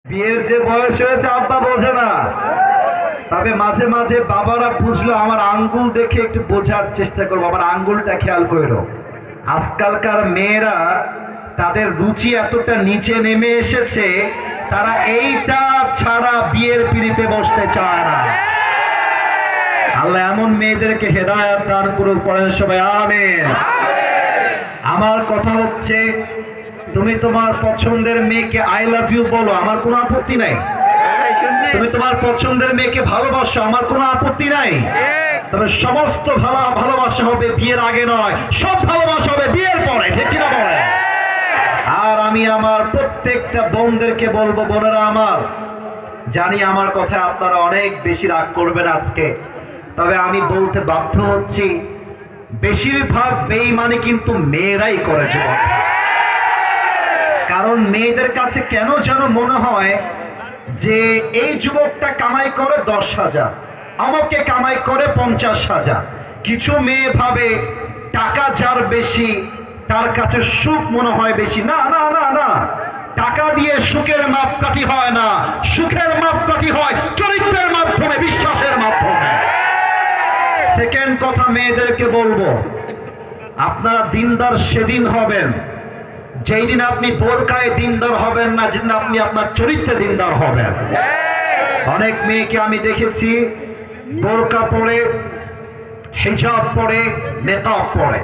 বিয়ের যে বয়স হয়েছে আব্বা বোঝে না, তবে মাঝে মাঝে বাবারা বুঝলো আমার আঙ্গুল দেখে একটু বোঝার চেষ্টা করবো, আমার আঙ্গুলটা খেয়াল করো। আজকালকার মেয়েরা তাদের রুচি এতটা নিচে নেমে এসেছে, তারা এইটা ছাড়া বিয়ের পিড়িতে বসতে চায় না। আল্লাহ এমন মেয়েদেরকে হেদায়েত দান করুক, পড়েন সবাই আমিন। আমার কথা হচ্ছে, তুমি তোমার পছন্দের মেয়েকে আই লাভ ইউ বলো, আমার কোনো আপত্তি নাই। তুমি তোমার পছন্দের মেয়েকে ভালোবাসো, আমার কোনো আপত্তি নাই। তবে সমস্ত ভালোবাসা হবে বিয়ের আগে নয়, সব ভালোবাসা হবে বিয়ের পরে, ঠিক কিনা বলে? আর আমি আমার প্রত্যেকটা বোনদেরকে বলবো, বোনেরা আমার, জানি আমার কথা আপনারা অনেক বেশি রাগ করবেন আজকে, তবে আমি বলতে বাধ্য হচ্ছি, বেশিরভাগ বেঈমানি কিন্তু মেয়েরাই করে যুবক। কারণ মেয়েদের কাছে কেন যেন মনে হয় যে এই যুবকটা কামাই করে 10,000, আমাকে কামাই করে 50,000। কিছু মেয়ে ভাবে টাকা যার বেশি তার কাছে সুখ মনে হয় বেশি। না না না না, টাকা দিয়ে সুখের মাপকাঠি হয় না, সুখের মাপকাঠি হয় চরিত্রের মাধ্যমে, বিশ্বাসের মাধ্যমে। সেকেন্ড কথা, মেয়েদেরকে বলবো, আপনারা দিনদার সেদিন হবেন যেই দিন আপনি বোরকায় দিনদার হবেন না, যেদিন আপনি আপনার চরিত্রে দিনদার হবেন। অনেক মেয়েকে আমি দেখেছি বোরকা পরে, হিজাব পরে, নেকাব পরে,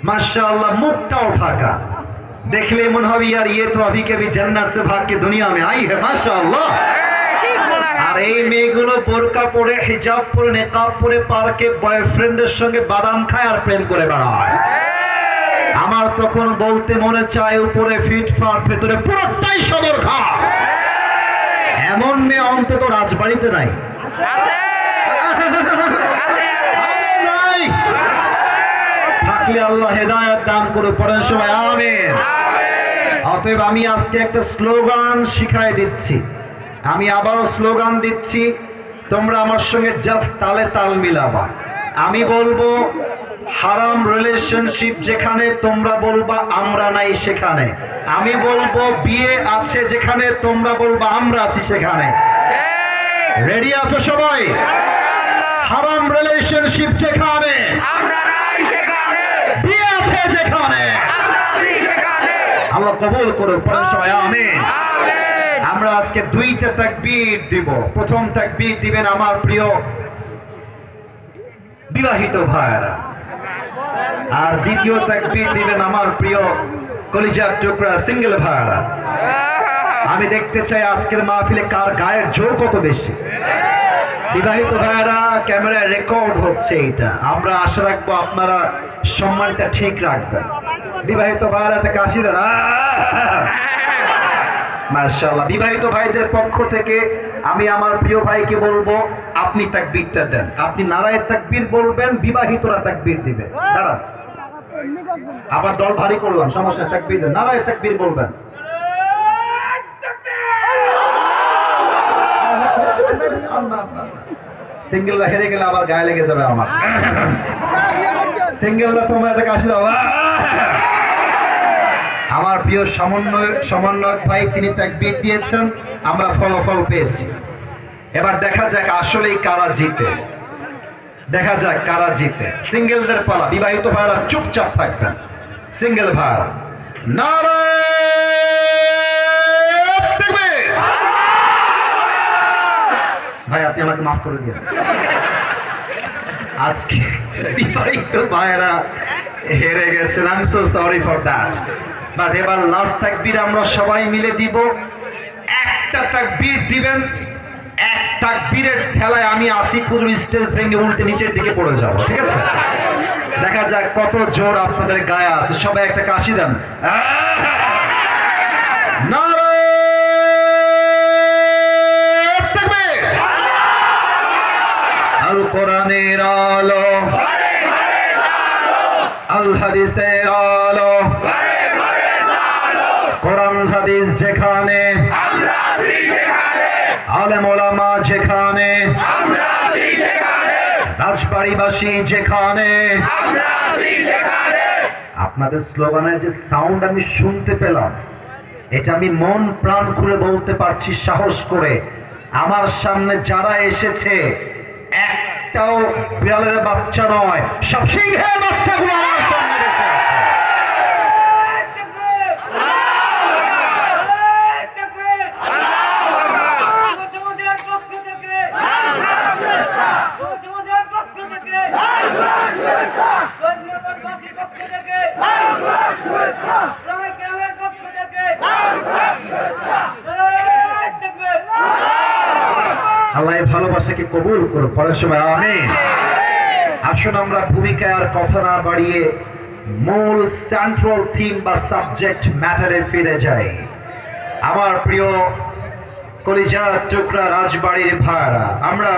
माशाअल्लाह मुखটাও ঢাকা, দেখলে মনে হবে यार ये तो अभी के भी जन्नत से भाग के दुनिया में आई है माशाअल्लाह। আর এই মেয়েগুলো বোরকা পরে, হিজাব পরে, নেকাব পরে পার্কে বয়ফ্রেন্ডের সঙ্গে বাদাম খায় আর প্রেম করে বেড়ায়। আমার তখন বলতে মনে চায়, উপরে ফিটফাট, ভেতরে পুরোটাই সদরঘাট। এমন মেয়ে অন্তত রাজবাড়িতে নাই। থাকলে আল্লাহ হেদায়েত দান করুক, পড়েন সবাই আমিন। অতএব আমি আজকে একটা স্লোগান শিখাই দিচ্ছি, আমি আবারও স্লোগান দিচ্ছি, তোমরা আমার সঙ্গে জাস্ট তালে তাল মিলাবা। আমি বলবো হারাম রিলেশনশিপ যেখানে, তোমরা বলবা আমরা নাই সেখানে। আমি বলবো বিয়ে আছে যেখানে, তোমরা বলবা আমরা আছি সেখানে। রেডি আছো সবাই? হারাম রিলেশনশিপ যেখানে, বিয়ে আছে যেখানে, আল্লাহ কবুল করুক, পড়েন সবাই আমিন। আমরা আজকে দুইটা তাকবীর দিব। প্রথম তাকবীর দিবেন আমার প্রিয় বিবাহিত ভাইরা, আর দ্বিতীয় তাকবীর দিবেন আমার প্রিয় কলিজার টুকরা সিঙ্গেল ভাইরা। আমি দেখতে চাই আজকের মাহফিলে কার গায়ের জোর কত বেশি। বিবাহিত ভাইরা, ক্যামেরায় রেকর্ড হচ্ছে, এটা আমরা আশা রাখবো আপনারা সম্মানটা ঠিক রাখবেন। বিবাহিত ভাইরা একটা কাশি দেন, মাশাআল্লাহ। বিবাহিত ভাইদের পক্ষ থেকে আমি আমার প্রিয় ভাইকে বলবো, আপনি তাকবীরটা দেন। আপনি নারায়ে তাকবীর বলবেন, বিবাহিতরা তাকবীর দিবে। দাঁড়ান, আবার দল ভারী করলাম, সমস্যা, তাকবীর দেন, নারায়ে তাকবীর বলবেন। সিঙ্গেলরা হেরে গেলে আবার গায়ে লেগে যাবে আমার। সিঙ্গেলরা তোমরা একটা কাশি দাও। আমার প্রিয় সমন্বয়ক ভাই, তিনি তাকবীর দিয়েছেন, আমরা ফলাফল পেয়েছি। এবার দেখা যাক আসলেই কারা জিতে, দেখা যাক কারা জিতে। সিঙ্গেলদের পালা, বিবাহিত ভাইরা চুপচাপ থাকবেন। সিঙ্গেল ভাইরা নারায়ে তাকবীর। ভাই আপনি আমাকে মাফ করে দিন, আজকে বিবাহিত ভাইরা হেরে গেছেন, I am so sorry for that. But এবার লাস্ট তাকবীর আমরা সবাই মিলে দিব। একটা তাকবীর দিবেন, এক তাকবীরের ঠেলায় আমি আসিফ হুজুর স্টেজ ভেঙে উল্টে নিচের দিকে পড়ে যাব, ঠিক আছে? দেখা যাক কত জোর আপনাদের গায়ে আছে। সবাই একটা কাশি দেন। নারায়ে তাকবীর। আল কোরআনের আলো, আল হাদিসের আলো, কোরআন হাদিস যেখানে, আলেম ওলামা যেখানে, রাজবাড়িবাসী যেখানে, আপনাদের স্লোগানের যে সাউন্ড আমি শুনতে পেলাম, এটা আমি মন প্রাণ খুলে বলতে পারছি সাহস করে। আমার সামনে যারা এসেছে একটাও বিড়ালের বাচ্চা নয়, সব সিংহের বাচ্চাগুলো আমার সামনে এসে আছে। আল্লাহ এই ভালোবাসাকে কবুল করো, পরের সময় আমিন। আসুন আমরা ভূমিকায় আর কথা না বাড়িয়ে মূল সেন্ট্রাল থিম বা সাবজেক্ট ম্যাটারে ফিরে যাই। আমার প্রিয় কলিজার টুকরা রাজবাড়ির ভাইরা, আমরা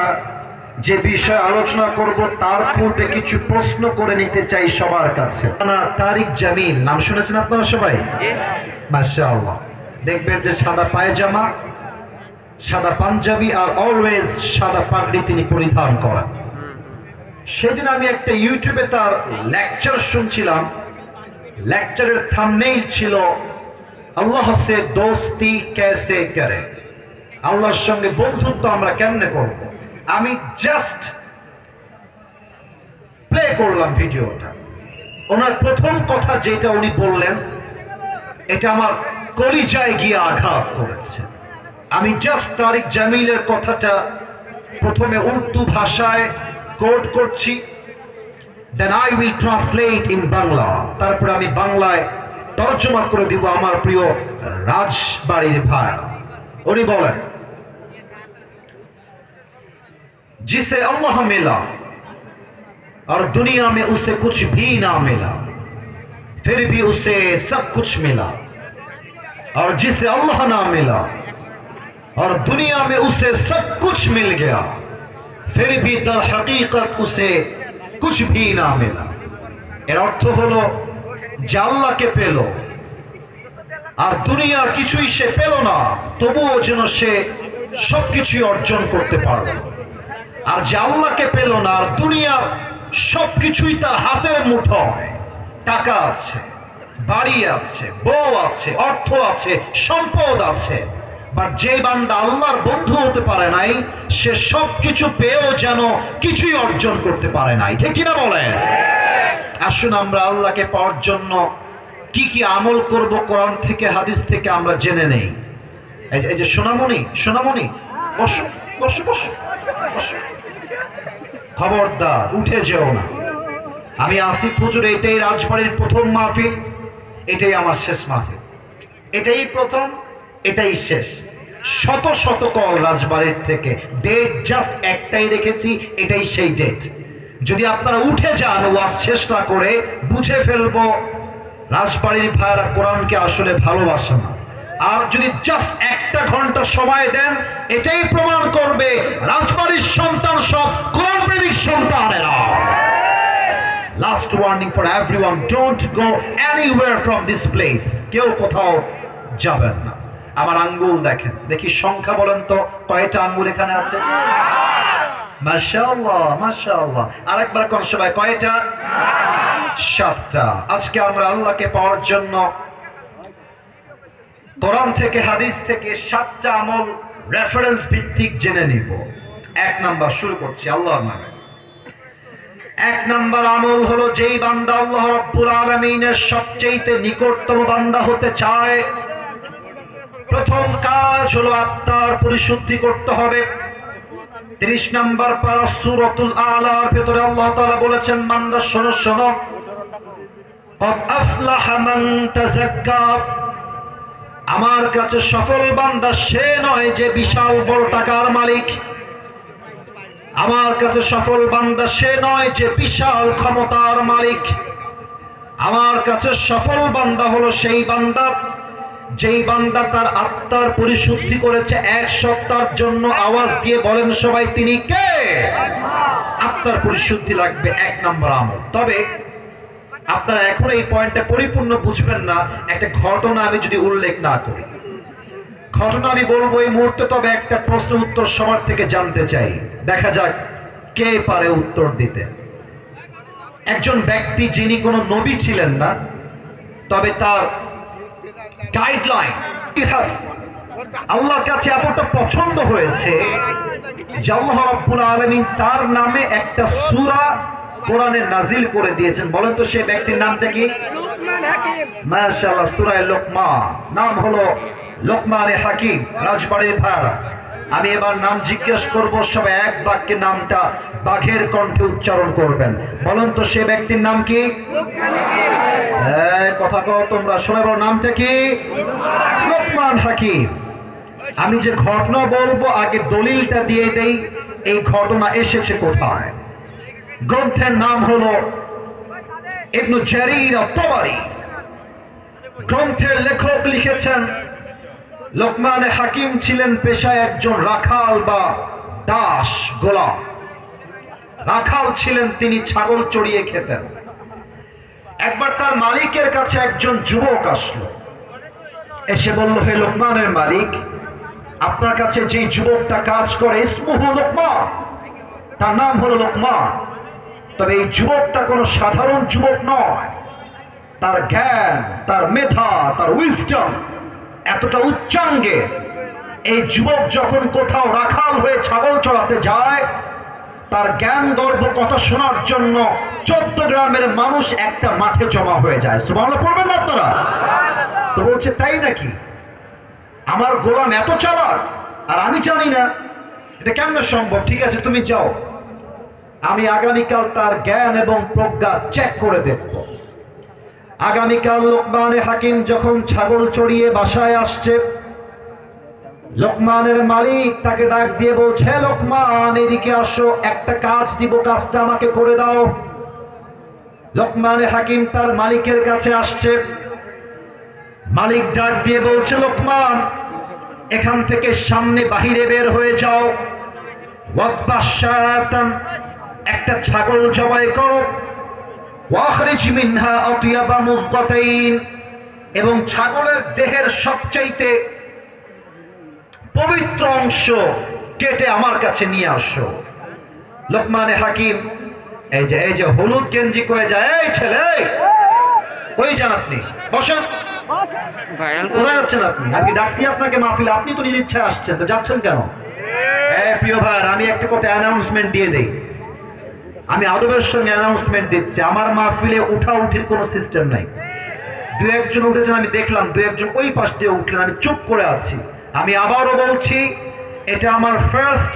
যে বিষয় আলোচনা করব তার পূর্বে কিছু প্রশ্ন করে নিতে চাই সবার কাছে। তারিক জামিল নাম শুনেছেন আপনারা সবাই? মাশাআল্লাহ। দেখবেন যে সাদা পায়জামা, সাদা পাঞ্জাবি আর অলওয়েজ সাদা পাগড়ি তিনি পরিধান করেন। সেদিন আমি একটা ইউটিউবে তার লেকচার শুনছিলাম। লেকচারের থাম্বনেইল ছিল আল্লাহ সে দোস্তি कैसे করে, আল্লাহর সঙ্গে বন্ধুত্ব আমরা কেমনে করব। আমি জাস্ট প্লে করলাম ভিডিওটা। ওনার প্রথম কথা যেটা উনি বললেন এটা আমার কলিজায় গিয়ে আঘাত করেছে। আমি জাস্ট তারিক জামিলের কথাটা প্রথমে উর্দু ভাষায় কোট করছি, then I will translate in Bangla, তারপরে আমি বাংলায় তর্জমা করে দিব আমার প্রিয় রাজবাড়ির ভাইরা। উনি বলেন, जिसे अल्लाह मिला और दुनिया में उसे कुछ भी ना मिला, फिर भी उसे सब कुछ मिला, और जिसे अल्लाह ना मिला और दुनिया में उसे सब कुछ मिल गया, फिर भी दर हकीकत उसे कुछ भी ना मिला। এর অর্থ হলো যে আল্লাহকে পেল আর দুনিয়ার কিছুই সে পেল না, তবুও যেন সে সবকিছু অর্জন করতে পারল। আর যে আল্লাহকে পেল না আর দুনিয়ার সবকিছুই তার হাতের মুঠোয়, টাকা আছে, বাড়ি আছে, বউ আছে, অর্থ আছে, সম্পদ আছে, বাট যে বান্দা আল্লাহর বন্ধু হতে পারে নাই সে সবকিছু পেয়েও যেন কিছুই অর্জন করতে পারে নাই। ঠিক কিনা বলেন? আসুন আমরা আল্লাহকে পাওয়ার জন্য কি কি আমল করব কোরআন থেকে হাদিস থেকে আমরা জেনে নেই। এই যে সোনামণি, সোনামণি বসো বসো বসো বসো, খবরদার উঠে যেও না। আমি আসিফ হুজুর, এটাই রাজবাড়ির প্রথম মাহফিল, এটাই আমার শেষ মাহফিল, এটাই প্রথম, এটাই শেষ। শত শত কল রাজবাড়ির থেকে, ডেট জাস্ট একটাই রেখেছি, এটাই সেই ডেট। যদি আপনারা উঠে যান ওয়াজ শেষ না করে, বুঝে ফেলবো রাজবাড়ির ভাইরা কোরআনকে আসলে ভালোবাসে না। আর যদি জাস্ট একটা ঘন্টা সময় দেন, এটাই প্রমাণ করবে রাজবাড়ির সন্তান সব কোরআন প্রেমিক সন্তানেরা। Last warning for everyone, don't go anywhere from this place. কেউ কোথাও যাবেন না। আমার আঙ্গুল দেখেন, দেখি সংখ্যা বলেন তো কয়টা আঙ্গুল এখানে আছে? মাশাআল্লাহ মাশাআল্লাহ। আরেকবার কোন সবাই কয়টা? 7টা। আজকে আমরা আল্লাহকে পাওয়ার জন্য কোরআন থেকে হাদিস থেকে 7টা আমল রেফারেন্স ভিত্তিক জেনে নিব। 1 নাম্বার শুরু করছি আল্লাহর নামে। 1 নাম্বার আমল হলো, যেই বান্দা আল্লাহ রাব্বুল আলামিনের সবচেয়ে নিকটতম বান্দা হতে চায়, প্রথম কাজ হলো আত্মার পরিশুদ্ধি করতে হবে। 30 নাম্বার পারা সূরাতুল আলার ভিতরে আল্লাহ তাআলা বলেছেন, বান্দা শোনো শোনো, কদ আফলাহা মান তাযাক্কা, আমার কাছে সফল বান্দা সে নয় যে বিশাল বড় টাকার মালিক, আমার কাছে সফল বান্দা সে নয় যে বিশাল ক্ষমতার মালিক, আমার কাছে সফল বান্দা হলো সেই বান্দা যেই বান্দা তার আত্মার পরিশুদ্ধি করেছে 1 সপ্তাহের জন্য। আওয়াজ দিয়ে বলেন সবাই, তিনি কে? আত্মার পরিশুদ্ধি লাগবে 1 নম্বর আমল। তবে আপনারা এখন এই পয়েন্টটা পরিপূর্ণ বুঝবেন না একটা ঘটনা আমি যদি উল্লেখ না করি। ঘটনা আমি বলবো এই মুহূর্তে, তবে একটা প্রশ্ন উত্তর সবার থেকে জানতে চাই, দেখা যাক কে পারে উত্তর দিতে। একজন ব্যক্তি যিনি কোনো নবী ছিলেন না, তবে তার গাইডলাইন। আল্লাহর কাছে এতটা পছন্দ হয়েছে যে আল্লাহ রাব্বুল আলামিন তার নামে একটা সূরা কোরআনে নাজিল করে দিয়েছেন। বলেন তো সেই ব্যক্তির নামটা কি? মাশাআল্লাহ, সূরা লোকমান। নাম হলো লোকমানে হাকিম। রাজবাড়ির ভাড়া, আমি এবার নাম জিজ্ঞেস করব, সবাই এক বাক্যে নামটা বাঘের কণ্ঠে উচ্চারণ করবেন। বলেন তো সে ব্যক্তির নাম কি? কথা কও তোমরা, সবাই বলো নামটা কি? লোকমান হাকিম। আমি যে ঘটনা বলবো আগে দলিলটা দিয়ে দেই, এই ঘটনা এসেছে কোথায়। গ্রন্থের নাম হলো ইবনে জারীর আত-তাবারী। গ্রন্থের লেখক লিখেছেন লোকমানে হাকিম ছিলেন পেশায় একজন রাখাল বা দাস, গোলাম। রাখাল ছিলেন তিনি, ছাগল চড়িয়ে খেতেন। একবার তার মালিকের কাছে একজন যুবক আসলো, এসে বলল, হে লোকমানের মালিক, আপনার কাছে যে যুবকটা কাজ করে ইসমুহু লোকমান, তার নাম হলো লোকমান, তবে এই যুবকটা কোনো সাধারণ যুবক নয়। তার জ্ঞান, তার মেধা, তার উইজডম এতটা উচ্চাঙ্গে, এই যুবক যখন কোথাও রাখাল হয়ে ছাগল চড়াতে যায়, তার জ্ঞান গর্ব কথা শোনার জন্য 14 গ্রামের মানুষ একটা মাঠে জমা হয়ে যায়। সুবহানাল্লাহ পড়বেন না আপনারা? তো বলছে, তাই নাকি? আমার গোলাম এত চালাক আর আমি জানি না, এটা কেমন সম্ভব? ঠিক আছে, তুমি যাও, আমি আগামীকাল তার জ্ঞান এবং প্রজ্ঞা চেক করে দেখব। আগামীকাল লোকমানে হাকিম যখন ছাগল চড়িয়ে বাসায় আসছে, লোকমানের মালিক তাকে ডাক দিয়ে বলছে, লোকমান এদিকে আসো, একটা কাজ দিব, কাজটা আমাকে করে দাও। লোকমানে হাকিম তার মালিকের কাছে আসছে। মালিক ডাক দিয়ে বলছে, লোকমান এখান থেকে সামনে বাহিরে বের হয়ে যাও, ওয়াতবাশাতান একটা ছাগল জবাই করো, ওয়াখরিজ মিনহা আতিয়াবা মুযগাতাইন এবং ছাগলের দেহের সবচাইতে পবিত্র অংশ কেটে আমার কাছে নিয়ে আসো। লোকমানে হাকিম এই যে হলুদ গেঞ্জি কয়ে যায়, এই ছেলে ওই যান আপনি, বসেন। কোথায় যাচ্ছেন আপনি? আমি ডাকছি আপনাকে মাহফিলে, আপনি তো নিজের ইচ্ছায় আসছেন, তো যাচ্ছেন কেন? প্রিয় ভাই, আমি একটা কথা অ্যানাউন্সমেন্ট দিয়ে দেই, আমি আদবের সঙ্গে অ্যানাউন্সমেন্ট দিচ্ছি, আমার মাহফিলে উঠা উঠির কোনো সিস্টেম নাই। দু একজন উঠেছেন আমি দেখলাম, দু একজন ওই পাশ দিয়ে উঠলেন, আমি চুপ করে আছি। আমি আবারও বলছি, এটা আমার ফার্স্ট,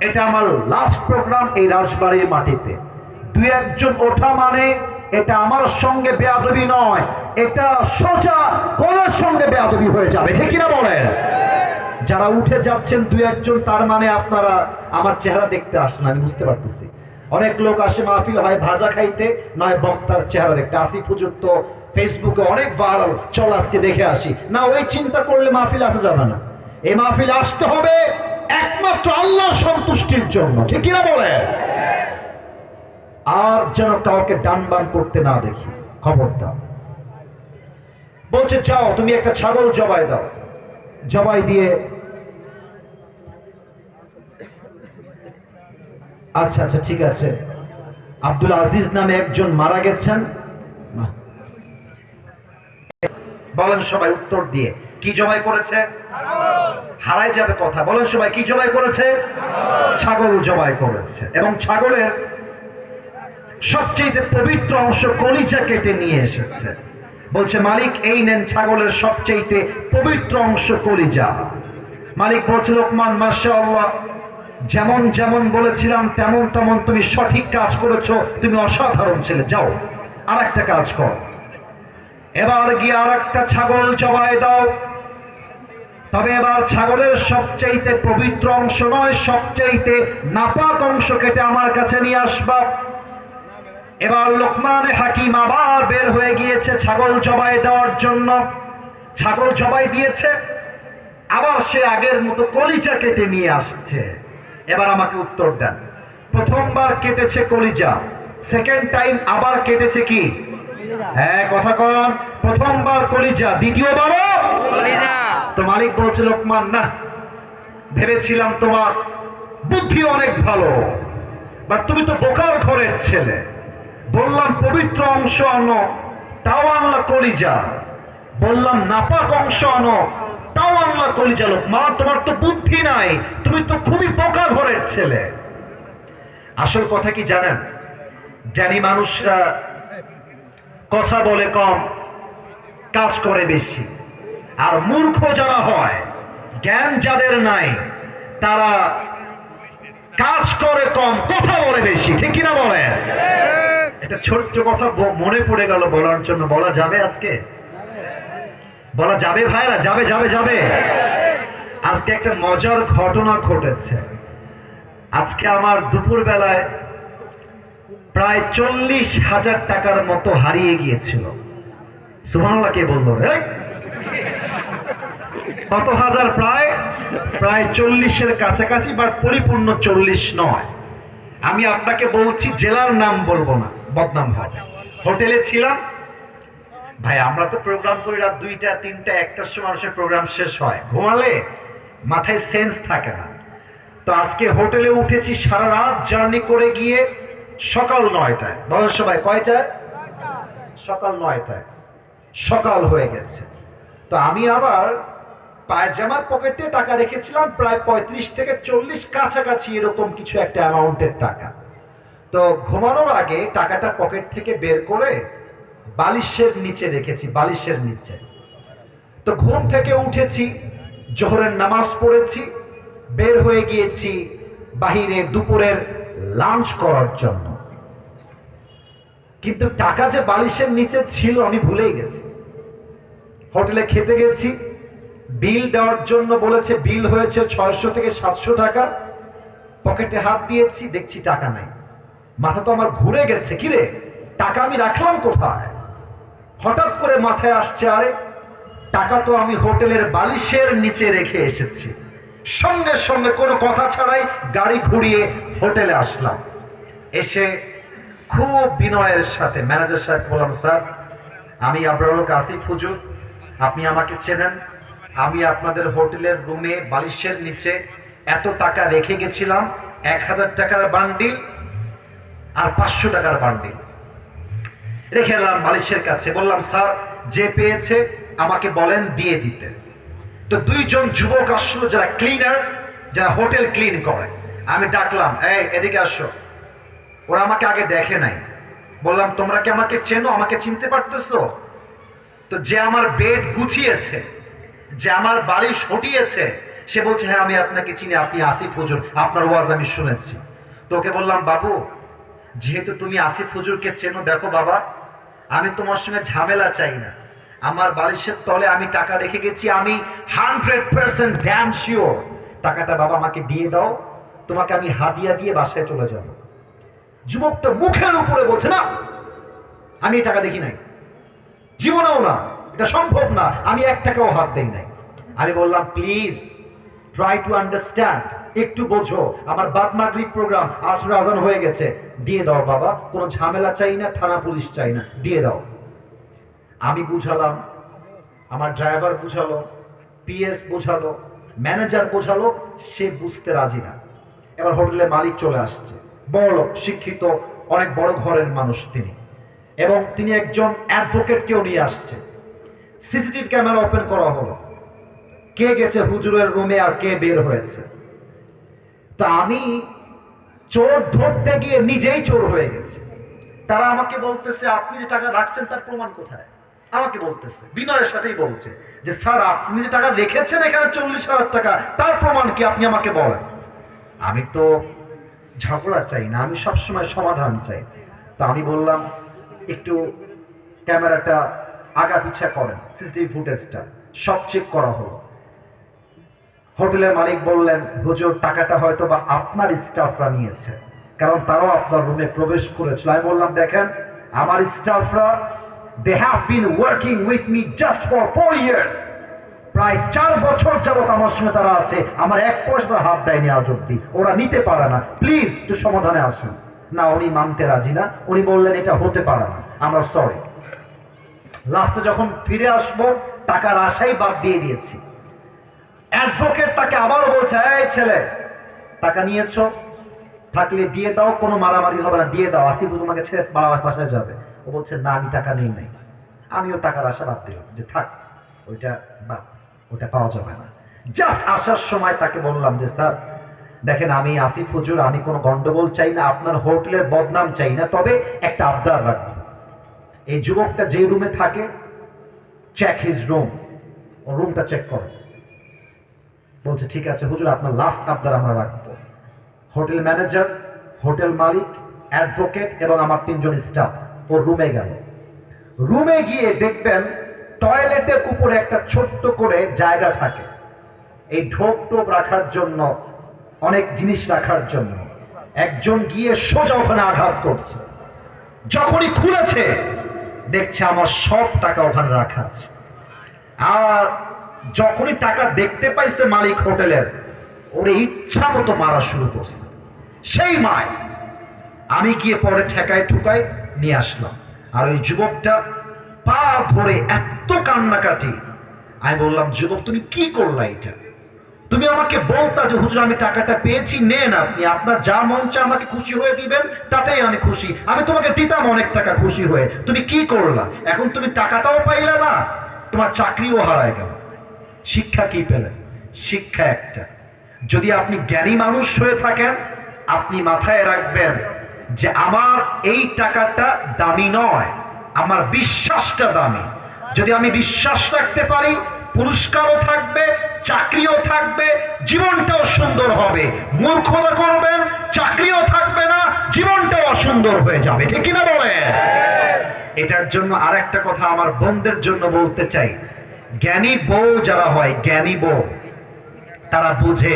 এটা আমার লাস্ট প্রোগ্রাম এই রাজবাড়ির মাটিতে। দু একজন ওঠা মানে এটা আমার সঙ্গে বেয়াদবি নয়, এটা সোজা কোনের সঙ্গে বেয়াদবি হয়ে যাবে, ঠিক কিনা বলেন? যারা উঠে যাচ্ছেন দু একজন, তার মানে আপনারা আমার চেহারা দেখতে আসেন, আমি বুঝতে পারতেছি। অনেক লোক আসে মাহফিল হয় ভাজা খাইতে, নয় বক্তার চেহারা দেখতে। আসিফ হুজুর তো ফেসবুকে অনেক ভাইরাল, চল আজকে দেখে আসি না, ওই চিন্তা করলে মাহফিল আসা যাবে না। এই মাহফিল আসতে হবে একমাত্র আল্লাহর সন্তুষ্টির জন্য, ঠিক কিনা বলে? আর যেন কাউকে ডান বাম করতে না দেখি, খবরদার। বলছে, যাও তুমি একটা ছাগল জবাই দাও। জবাই দিয়ে, আচ্ছা আচ্ছা ঠিক আছে, আব্দুল আজিজ নামে একজন মারা গেছেন, বলেন সবাই উত্তর দিয়ে, কি জবাই করেছে? হারাই যাবে কথা, বলেন সবাই কি জবাই করেছে? ছাগল জবাই করেছে। এবং ছাগলের সবচেয়ে পবিত্র অংশ কলিজা কেটে নিয়ে এসেছে। বলছে, মালিক এই নেন ছাগলের সবচেয়ে পবিত্র অংশ কলিজা। মালিক বলছে, লোকমান মাশাআল্লাহ, যেমন যেমন বলেছিলাম তেমন তেমন তুমি সঠিক কাজ করেছো, তুমি অসাধারণ ছেলে, যাও আর একটা কাজ কর, এবার গিয়ে আর একটা ছাগল জবাই দাও। তবে এবার ছাগলের সবচাইতে পবিত্র অংশ নয়, সবচাইতে নাপাক অংশ কেটে আমার কাছে নিয়ে আসবা। এবার লোকমানে হাকিম আবার বের হয়ে গিয়েছে ছাগল জবাই দেওয়ার জন্য। ছাগল জবাই দিয়েছে, আবার সে আগের মতো কলিজা কেটে নিয়ে আসছে। এবার আমাকে উত্তর দেন, প্রথমবার কেটেছে কলিজা, সেকেন্ড টাইম আবার কেটেছে কি? হ্যাঁ কথা কন, প্রথমবার কলিজা, দ্বিতীয়বারও কলিজা। তো মালিক বলছে, লোকমান না, ভেবেছিলাম তোমার বুদ্ধি অনেক ভালো, বাট তুমি তো বোকার ঘরের ছেলে। বললাম পবিত্র অংশ আনো, তাও আনলা কলিজা। বললাম নাপাক অংশ আনো, তাও আল্লাহ কলিজা লোক। মা তোমার তো বুদ্ধি নাই, তুমি তো খুবই বোকা ঘরের ছেলে। আসল কথা কি জানেন, জ্ঞানী মানুষরা কথা বলে কম, কাজ করে বেশি। আর মূর্খ যারা হয়, জ্ঞান যাদের নাই, তারা কাজ করে কম, কথা বলে বেশি। ঠিক কিনা বলেন? একটা ছোট্ট কথা মনে পড়ে গেল বলার জন্য, বলা যাবে আজকে? বলা যাবে ভাইরা? যাবে যাবে যাবে। আজকে একটা মজার ঘটনা ঘটেছে। আজকে আমার দুপুর বেলায় প্রায় 40,000 টাকার মতো হারিয়ে গিয়েছিল। সুবহানাল্লাহ কে বলল রে? কত হাজার? প্রায় প্রায় 40-এর কাছাকাছি, বাট পরিপূর্ণ 40 নয়। আমি আপনাকে বলছি, জেলার নাম বলবো না, বদনাম হবে। হোটেলে ছিলাম ভাই, আমরা তো প্রোগ্রাম করি রাত 2টা 3টা 1টার সময় মানুষের প্রোগ্রাম শেষ হয়, ঘুমালে মাথায় সেন্স থাকে না। তো আজকে হোটেলে উঠেছি, সারা রাত জার্নি করে গিয়ে সকাল 9টায়। বলেন সবাই কয়টায়? সকাল 9টায় সকাল হয়ে গেছে। তো আমি আবার পায়জামার পকেটে টাকা রেখেছিলাম প্রায় 35 থেকে 40 কাছাকাছি, এরকম কিছু একটা অ্যামাউন্টের টাকা। তো ঘুমানোর আগে টাকাটা পকেট থেকে বের করে বালিশের নিচে রেখেছি, বালিশের নিচে। তো ঘুম থেকে উঠেছি, জোহরের নামাজ পড়েছি, বের হয়ে গিয়েছি বাহিরে দুপুরের লাঞ্চ করার জন্য। কিন্তু টাকা যে বালিশের নিচে ছিল আমি ভুলেই গেছি। হোটেলে খেতে গেছি, বিল দেওয়ার জন্য বলেছে, বিল হয়েছে 600 থেকে 700 টাকা। পকেটে হাত দিয়েছি, দেখছি টাকা নাই। মাথা তো আমার ঘুরে গেছে, কিরে টাকা আমি রাখলাম কোথায়? হঠাৎ করে মাথায় আসছে, আরে টাকা তো আমি হোটেলের বালিশের নিচে রেখে এসেছি। সঙ্গে সঙ্গে কোনো কথা ছাড়াই গাড়ি ঘুরিয়ে হোটেলে আসলাম। এসে খুব বিনয়ের সাথে ম্যানেজার সাহেব বললাম, স্যার আমি আবরারুল আসিফ হুজুর, আপনি আমাকে চেনেন। আমি আপনাদের হোটেলের রুমে বালিশের নিচে এত টাকা রেখে গেছিলাম, 1000 টাকার বান্ডিল আর 500 টাকার বান্ডিল রেখে এলাম বালিশের কাছে। বললাম, স্যার যে পেয়েছে আমাকে বলেন দিয়ে দিতে। তো 2জন যুবক আসলো, যারা ক্লিনার, যারা হোটেল ক্লিন করে। আমি ডাকলাম, এই এদিকে আসো। ওরা আমাকে আগে দেখে নাই। বললাম, তোমরা কি আমাকে চেনো? আমাকে চিনতে পারতেছো? তো যে আমার বেড গুছিয়েছে, যে আমার বালিশ হটিয়েছে, সে বলছে, হ্যাঁ আমি আপনাকে চিনি, আপনি আসিফ হুজুর, আপনার ওয়াজ আমি শুনেছি। তো ওকে বললাম, বাবু যেহেতু তুমি আসিফ হুজুরকে চেনো, দেখো বাবা আমি তোমার সঙ্গে ঝামেলা চাই না। আমার বালিশের তলে আমি টাকা রেখে গেছি, আমি 100% ড্যাম শিওর। টাকাটা বাবা আমাকে দিয়ে দাও, তোমাকে আমি হাদিয়া দিয়ে বাসায় চলে যাব। যুবকটা মুখের উপরে বলছে, না আমি টাকা দেখি নাই, জীবনেও না, এটা সম্ভব না, আমি 1 টাকাও হাত দেই নাই। আমি বললাম, প্লিজ ট্রাই টু আন্ডারস্ট্যান্ড, একটু বোঝো, আমার বাদ মাগরিব প্রোগ্রাম, আসর আজান হয়ে গেছে, দিয়ে দাও বাবা, কোনো ঝামেলা চাই না, থানা পুলিশ চাই না, দিয়ে দাও। আমি বুঝালাম, আমার ড্রাইভার বুঝালো, পিএস বুঝালো, ম্যানেজার বোঝালো, সে বুঝতে রাজি না। এবার হোটেলের মালিক চলে আসছে, বড় লোক, শিক্ষিত, অনেক বড় ঘরের মানুষ তিনি, এবং তিনি একজন অ্যাডভোকেটকেও নিয়ে আসছে। সিসিটিভি ক্যামেরা ওপেন করা হলো, কে গেছে হুজুরের রুমে আর কে বের হয়েছে। তা আমি চোর ধরতে গিয়ে নিজেই চোর হয়ে গেছি। তারা আমাকে বলতেছে, আপনি যে টাকা রাখছেন তার প্রমাণ কোথায়? আমাকে বলতেছে, বিনয়ের সাথেই বলছে যে, স্যার আপনি যে টাকা রেখেছেন এখানে 40,000 টাকা, তার প্রমাণ কি আপনি আমাকে বলেন। আমি তো ঝগড়া চাই না, আমি সবসময় সমাধান চাই। তো আমি বললাম, একটু ক্যামেরাটা আগা পিছা করেন, সিসিটিভি ফুটেজটা সব চেক করা হলো। হোটেলের মালিক বললেন, হুজুর টাকাটা হয়তো বা আপনার স্টাফরা নিয়েছে, কারণ তারাও আপনার রুমে প্রবেশ করেছিল। আমি বললাম, দেখেন আমার স্টাফরা, they have been working with me just for 4 years, প্রায় 4 বছর যাবত আমার সঙ্গে তারা আছে, আমার 1 পয়সা হাত দেয়নি আজ অব্দি, ওরা নিতে পারে না, প্লিজ একটু সমাধানে আসেন। না, উনি মানতে রাজি না, উনি বললেন এটা হতে পারে না, আমরা সরি। লাস্টে যখন ফিরে আসবো, টাকার আশাই বাদ দিয়ে দিয়েছি। অ্যাডভোকেট তাকে আবারও বলছে, এই ছেলে টাকা নিয়েছো, থাকলে দিয়ে দাও, কোনো মারামারি হবে না, দিয়ে দাও, আসিফ তোমাকে ছেড়ে বাসায় যাবে। ও বলছে, না আমি টাকা নেই নাই। আমিও টাকার আশা বাদ দিলাম, যে থাক ওইটা বা ওটা পাওয়া যাবে না। জাস্ট আসার সময় তাকে বললাম যে স্যার দেখেন, আমি আসিফ হুজুর, আমি কোনো গন্ডগোল চাই না, আপনার হোটেলের বদনাম চাই না, তবে একটা আবদার রাখবো, এই যুবকটা যে রুমে থাকে, চেক হিজ রুম, ও রুমটা চেক করো। বলছে ঠিক আছে হুজুর, আপনার লাস্ট আবদার আমরা রাখবো। হোটেল ম্যানেজার, হোটেল মালিক, অ্যাডভোকেট এবং আমার 3 জন স্টাফ ওর রুমে গেল। রুমে গিয়ে দেখবেন টয়লেটের উপরে একটা ছোট্ট করে জায়গা থাকে, এই ঢোক টোপ রাখার জন্য, অনেক জিনিস রাখার জন্য। একজন গিয়ে সোজা ওখানে আঘাত করছে। যখনই খুলেছে দেখছে আমার সব টাকা ওখানে রাখা আছে। আর যখনই টাকা দেখতে পাইছে মালিক হোটেলের, ওরে ইচ্ছা মতো মারা শুরু করছে। সেই মায় আমি গিয়ে পরে ঠেকায় ঠুকাই নিয়ে আসলাম। আর ওই যুবকটা পা ধরে এত কান্নাকাটি, আমি বললাম যুবক তুমি কি করলা এটা? তুমি আমাকে বলতা যে হুজুর আমি টাকাটা পেয়েছি, নেন আপনি, আপনার যা মন চায় আমাকে খুশি হয়ে দিবেন, তাতেই আমি খুশি, আমি তোমাকে দিতাম অনেক টাকা খুশি হয়ে। তুমি কি করলা? এখন তুমি টাকাটাও পাইলে না, তোমার চাকরিও হারায় গেল। শিক্ষা কি পেলেন? শিক্ষা একটা, যদি আপনি জ্ঞানী মানুষ হয়ে থাকেন, আপনি মাথায় রাখবেন যে আমার এই টাকাটা দামি নয়, আমার বিশ্বাসটা দামি। যদি আমি বিশ্বাস রাখতে পারি, পুরস্কারও থাকবে, চাকরিও থাকবে, জীবনটাও সুন্দর হবে। মূর্খতা করবেন, চাকরিও থাকবে না, জীবনটাও অসুন্দর হয়ে যাবে। ঠিক কিনা বলেন? এটার জন্য আর একটা কথা আমার বোনদের জন্য বলতে চাই, জ্ঞানী বউ যারা হয়, জ্ঞানী বউ, তারা বুঝে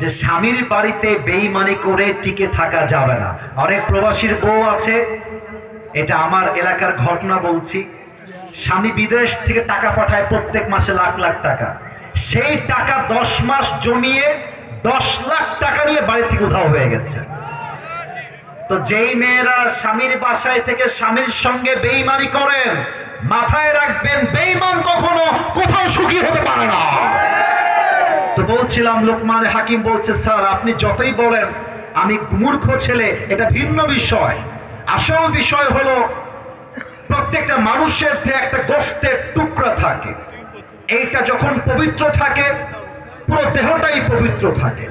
যে স্বামীর বাড়িতে বেঈমানি করে টিকে থাকা যাবে না। অনেক প্রবাসীর বউ আছে, এটা আমার এলাকার ঘটনা বলছি, স্বামী বিদেশ থেকে টাকা পাঠায় প্রত্যেক মাসে লাখ লাখ টাকা, সেই টাকা 10 মাস জমিয়ে 10 লাখ টাকা নিয়ে বাড়ি থেকে উধাও হয়ে গেছে। তো যেই মেয়েরা স্বামীর বাসায় থেকে স্বামীর সঙ্গে বেঈমানি করেন, মাথায় রাখবেন বেঈমান কখনো কোথাও সুখী হতে পারে না। তো বলছিলাম, লোকমান হাকিম বলছে স্যার আপনি যতই বলেন আমি মূর্খ ছেলে, এটা ভিন্ন বিষয়। আসল বিষয় হলো প্রত্যেকটা মানুষের একটা গোশতের টুকরা থাকে, এইটা যখন পবিত্র থাকে পুরো দেহটাই পবিত্র থাকে,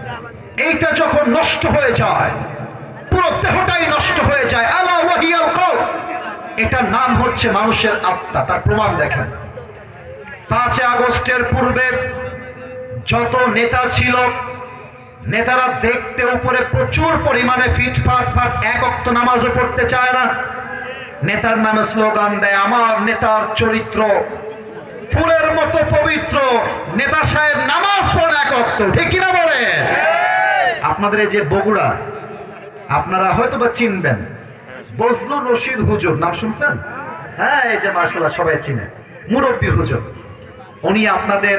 এইটা যখন নষ্ট হয়ে যায় পুরো দেহটাই নষ্ট হয়ে যায়। আলা ওয়াহিয়াল কলব, এটার নাম হচ্ছে মানুষের আত্মা। তার প্রমাণ দেখেন, 5 আগস্টের পূর্বে যত নেতা ছিল, নেতারা দেখতে উপরে প্রচুর পরিমাণে ফিটফাট ফাট, এক ওয়াক্ত নামাজও পড়তে চায় না। নেতার নামে স্লোগান দেয়, আমার নেতার চরিত্র ফুলের মতো পবিত্র, নেতা সাহেব নামাজ পড়ে এক ওয়াক্ত। ঠিক কিনা বলে? আপনাদের এই যে বগুড়া, আপনারা হয়তো বা চিনবেন বজলুর রশিদ হুজুর, নাম শুনছেন? হ্যাঁ, এই যে মাশাআল্লাহ সবাই চিনে, মুরব্বী হুজুর। উনি আপনাদের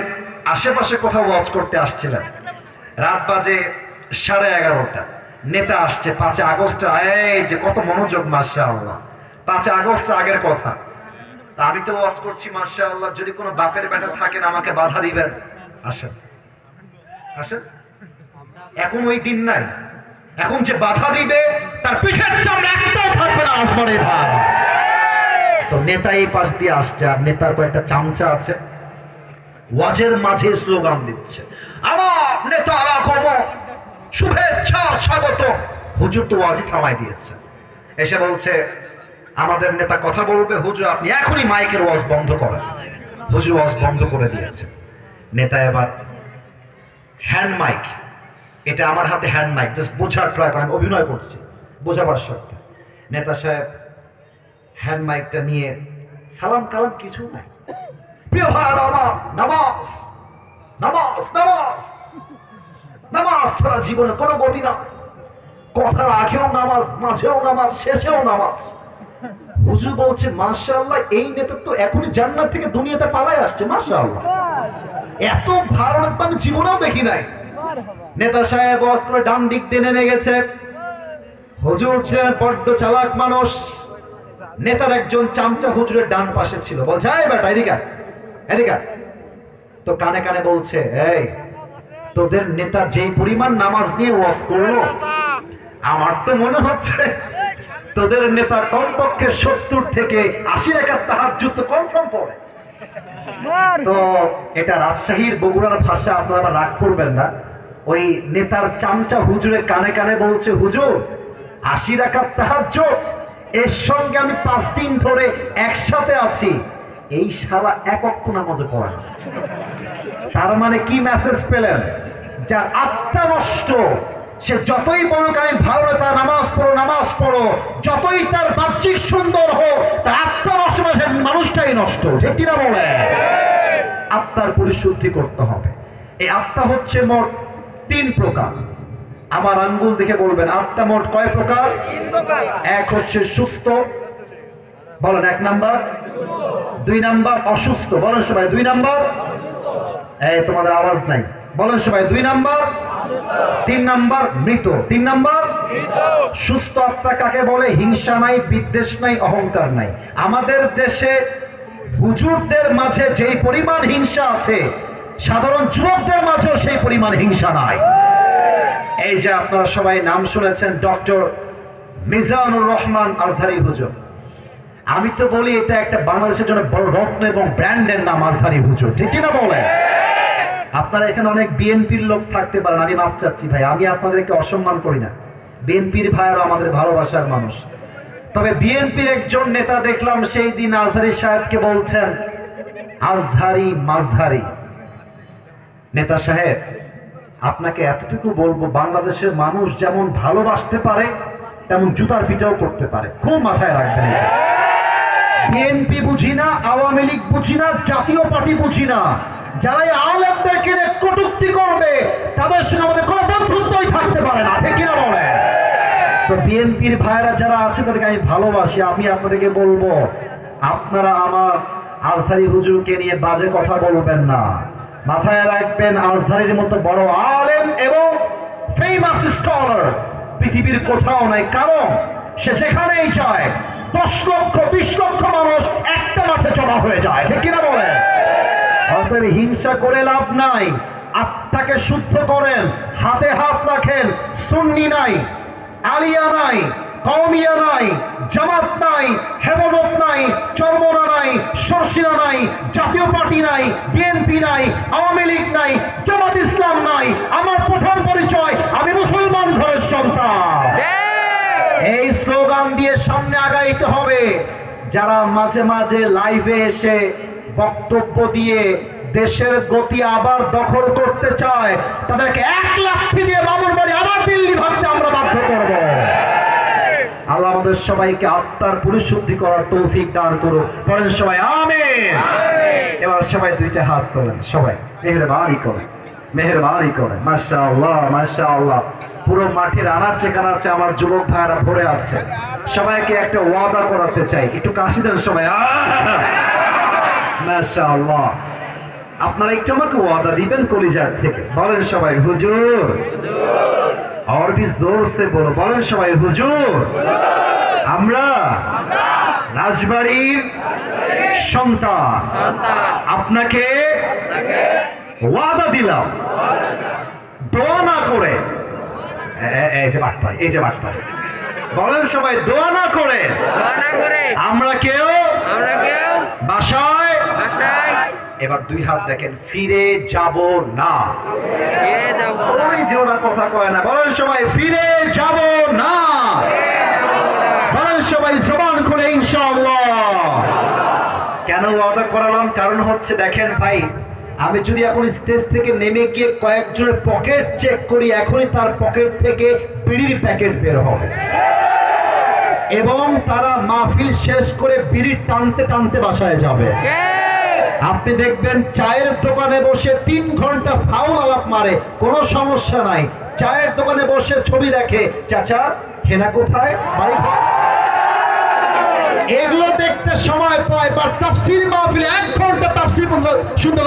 আশেপাশে কোথাও ওয়াজ করতে আসছিলেন, রাত বাজে 11:30, নেতা আসছে 5 আগস্ট। এই যে কত মনোযোগ, মাশাআল্লাহ, 5 আগস্ট আগের কথা। আমি তো ওয়াজ করছি, মাশাআল্লাহ, যদি কোনো বাপের বেটা থাকেন আমাকে বাধা দিবেন, আসেন আসেন। এখন ওই দিন নাই, এখন যে বাধা দিবে তার পিঠের চামড়া একটাও থাকবে না আসমানের ভাই। তো নেতা এই পাশ দিয়ে আসছে, আর নেতার কয়েকটা চামচা আছে, ওয়াজের মাঝে স্লোগান দিচ্ছে, আমার নেতারা কম, শুভেচ্ছা স্বাগত। হুজুর তো ওয়াজই থামাই দিয়েছে, এসে বলছে আমাদের নেতা কথা বলবে, হুজুর আপনি এখনই মাইকের ওয়াজ বন্ধ করেন। হুজুর ওয়াজ বন্ধ করে দিয়েছে। নেতা এবার হ্যান্ড মাইক, এটা আমার হাতে হ্যান্ড মাইক, জাস্ট বোঝার ট্রাই করেন, অভিনয় করছি বোঝাবার স্বার্থে। নেতা সাহেব হ্যান্ড মাইকটা নিয়ে সালাম কালাম কিছু নাই, প্রিয় ভাইরা আমার, নামাজ নামাজ নামাজ নামাজ ছাড়া জীবনে কোনো গতি না, কথার আগেও নামাজ, মাঝেও নামাজ, শেষেও নামাজ। হুজুর বলছে মাশাআল্লাহ, এই নেতা তো এখনই জান্নাত থেকে দুনিয়াতে পালায় আসছে, মাশাআল্লাহ, এত ভালো নেতা আমি জীবনেও দেখি নাই। নেতা সাহেব ওয়াজ করে ডান দিক দিয়ে নেমে গেছে। হুজুর ছিলেন বড্ড চালাক মানুষ, নেতার একজন চামচা হুজুরের ডান পাশে ছিল, বলছে এই বেটা এদিকে এদিকে। তো কানে কানে বলছে, এই তোদের নেতা যেই পরিমাণ নামাজ নিয়ে ওয়াজ করলো, আমার তো মনে হচ্ছে তোদের নেতা কমপক্ষে 70 থেকে 80 রাকাত তাহাজ্জুদ তো কনফার্ম পড়ে। তো এটা রাজশাহীর বগুড়ার ভাষা, আপনারা আবার রাগ করবেন না। ওই নেতার চামচা হুজুরে কানে কানে বলছে, হুজুর ৮০ রাকাত তাহাজ্জুদ, এর সঙ্গে আমি ৫ দিন ধরে একসাথে আছি, এই শালা এক ওয়াক্ত নামাজও পড়ে না। তার মানে কি মেসেজ পেলেন? যার আত্মা নষ্ট, সে যতই বলুক আমি ভালো না, তার নামাজ পড়ো, যতই তার বাহ্যিক সুন্দর হোক, তার আত্মা নষ্ট, মানুষটাই নষ্ট, ঠিক কিনা বলে? আত্মার পরিশুদ্ধি করতে হবে। এই আত্মা হচ্ছে মোট ৩ প্রকার। আমার আঙ্গুল দেখে বলবেন আত্মা মোট কয় প্রকার? 3 প্রকার। এক হচ্ছে সুস্থ, বলেন ১ নাম্বার। ২ নাম্বার অসুস্থ, বলেন সবাই ২ নাম্বার। এই তোমাদের আওয়াজ নাই, বলেন সবাই ২ নাম্বার। ৩ নাম্বার মৃত। ৩ নাম্বার সুস্থ আত্মা কাকে বলে? হিংসা নাই, বিদ্বেষ নাই, অহংকার নাই। আমাদের দেশে হুজুরদের মাঝে যেই পরিমাণ হিংসা আছে, সাধারণ যুবকদের মাঝেও সেই পরিমাণ হিংসা নাই। এই যে আপনারা সবাই নাম শুনেছেন ডক্টর মিজানুর রহমান আজহারী হুজুর, আমি তো বলি এটা একটা বাংলাদেশের জন্য বড় রত্ন এবং ব্র্যান্ডের নাম আজহারী হুজুর, ঠিক কিনা বলে? আপনারা এখানে অনেক বিএনপির লোক থাকতে পারেন, আমি মাফ চাচ্ছি ভাই, আমি আপনাদেরকে অসম্মান করি না, বিএনপির ভাইয়েরা আমাদের ভালোবাসার মানুষ। তবে বিএনপির একজন নেতা দেখলাম সেই দিন আজহারী সাহেবকে বলছেন আজহারী মাঝহারি। নেতা সাহেব, আপনাকে এতটুকু বলবো, বাংলাদেশের মানুষ যেমন ভালোবাসতে পারে তেমন জুতার পিটাও করতে পারে, খুব মাথায় রাখবেন এটা। বিএনপি বুঝি না, আওয়ামী লীগ বুঝি না, জাতীয় পার্টি বুঝি না, যারা এই আলেমদেরকে কটূক্তি করবে তাদের সঙ্গে আমাদের কোনো বন্ধুত্বই থাকতে পারে না, ঠিক কিনা বলে? তো বিএনপির ভাইরা যারা আছে তাদেরকে আমি ভালোবাসি, আমি আপনাদেরকে বলবো আপনারা আমার আজহারী হুজুরকে নিয়ে বাজে কথা বলবেন না। মাথায় রাখবেন আজহারীর মতো বড় আলেম এবং ফেমাস স্কলার পৃথিবীর কোথাও নাই, কারণ সে যেখানেই যায় ১০ লক্ষ ২০ লক্ষ মানুষ একটা মাঠে জমা হয়ে যায়, ঠিক কিনা বলেন? অতএব হিংসা করে লাভ নাই, আত্মাকে শুদ্ধ করেন, হাতে হাত রাখেন। সুন্নি নাই, আলিয়া নাই, কওমিয়া নাই, জামাত নাই, হেফাজত নাই, চরমোনা নাই, সরসিনা নাই, জাতীয় পার্টি নাই, বিএনপি নাই, আওয়ামী লীগ নাই, জামাত ইসলাম নাই। আমার প্রথম পরিচয়, আমি মুসলমান ঘরের সন্তান। এই স্লোগান দিয়ে সামনে আগাইতে হবে। যারা মাঝে মাঝে লাইভে এসে বক্তব্য দিয়ে দেশের গতি আবার দখল করতে চায়, তাদেরকে ১ লাঠি দিয়ে মামুর বাড়ি আবার দিল্লি ভাবতে আমরা বাধ্য করব। আল্লাহ আমাদের সবাইকে আত্মার পরিশুদ্ধি করার তৌফিক দান করুন, বলেন সবাই আমিন। এবার সবাই 2টা হাত তোলেন, সবাই মেহেরবানি করে, মেহেরবানি করে। মাশাআল্লাহ, মাশাআল্লাহ। পুরো মাঠের আনাচে কানাচে আমার যুবক ভাইরা ভরে আছে। সবাইকে একটা ওয়াদা করাতে চাই, একটু কাশি দেন সবাই। মাশাআল্লাহ। আপনারা একটু আমাকে ওয়াদা দিবেন কলিজার থেকে, বলেন সবাই হুজুর। और भी जोर से बोलो, বলেন সবাই হুজুর। আমরা রাজবাড়ির সন্তান, আপনাকে ওয়াদা দিলাম, দোয়া না করে, এই যে বাটপাড়ি, এই যে বাটপাড়ি, বলেন সবাই দোয়া না করে আমরা কেউ বাসায়, এবার 2 হাত দেখেন, ফিরে যাব না। ওই যে ওরা কথা কয় না, বলেন সবাই ফিরে যাব না। বলেন সবাই জবান খুলে ইনশাআল্লাহ। কেন ওয়াদা করালাম? কারণ হচ্ছে দেখেন ভাই, আমি যদি এখন স্টেজ থেকে নেমে গিয়ে কয়েকজনের পকেট চেক করি, এখনই তার পকেট থেকে বিড়ির প্যাকেট বের হবে এবং তারা মাহফিল শেষ করে বিড়ি টানতে টানতে বাসায় যাবে। আপনি দেখবেন চায়ের দোকানে বসে 3 ঘন্টা ফাউল আলাপ মারে, কোনো সমস্যা নাই। চায়ের দোকানে বসে ছবি দেখে, চাচা হেনা কোথায়, বাড়ি ঘর, এগুলো দেখতে সময় পায়। বা তাফসীর মাহফিলে 1 ঘন্টা তাফসীর সুন্দর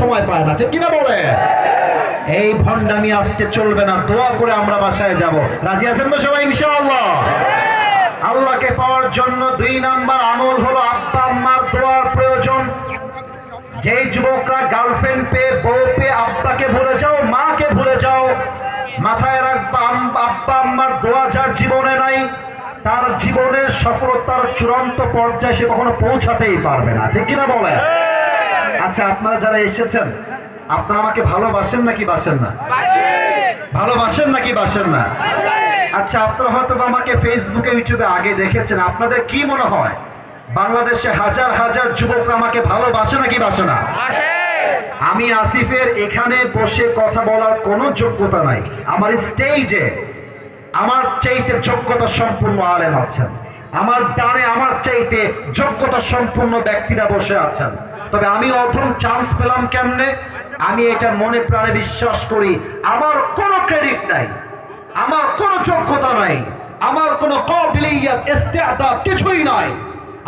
সময় পায় না, ঠিক কিনা বলে? এই ভণ্ডামি আজকে চলবে না, দোয়া করে আমরা বাসায় যাব। রাজি আছেন তো সবাই ইনশাআল্লাহ? আল্লাহকে পাওয়ার জন্য 2 নাম্বার আমল হলো আব্বা আম্মার দোয়ার প্রয়োজন। যেই যুবকরা গার্লফ্রেন্ড পেয়ে, বউ পেয়ে আব্বাকে ভুলে যাও, মাকে ভুলে যাও, মাথায় রাখবা আব্বা আম্মার দোয়া যার জীবনে নাই, তার জীবনের সফলতার চূড়ান্ত পর্যায়ে সে কখনো পৌঁছাতেই পারবে না, ঠিক কিনা বলে? আচ্ছা, আপনারা যারা এসেছেন, আপনারা আমাকে ভালোবাসেন নাকি বাসেন না? ভালোবাসেন নাকি বাসেন না? আচ্ছা, আপনারা হয়তো আমাকে ফেসবুকে, ইউটিউবে আগে দেখেছেন। আপনাদের কি মনে হয় বাংলাদেশে হাজার হাজার যুবকরা আমাকে ভালোবাসে নাকি বাসে না? আমি আসিফের এখানে বসে কথা বলার কোনো যোগ্যতা নাই। আমার স্টেজে আমার চাইতে যোগ্যতা সম্পূর্ণ আলেম আছেন, আমার ডানে আমার চাইতে যোগ্যতা সম্পূর্ণ ব্যক্তিরা বসে আছেন। তবে আমি অথম চান্স পেলাম কেমনে? আমি এটা মনে প্রাণে বিশ্বাস করি, আমার কোনো ক্রেডিট নাই, আমার কোনো যোগ্যতা নাই, আমার কোনো কাবিলিয়ত ইস্তেআদাদ কিছুই নাই।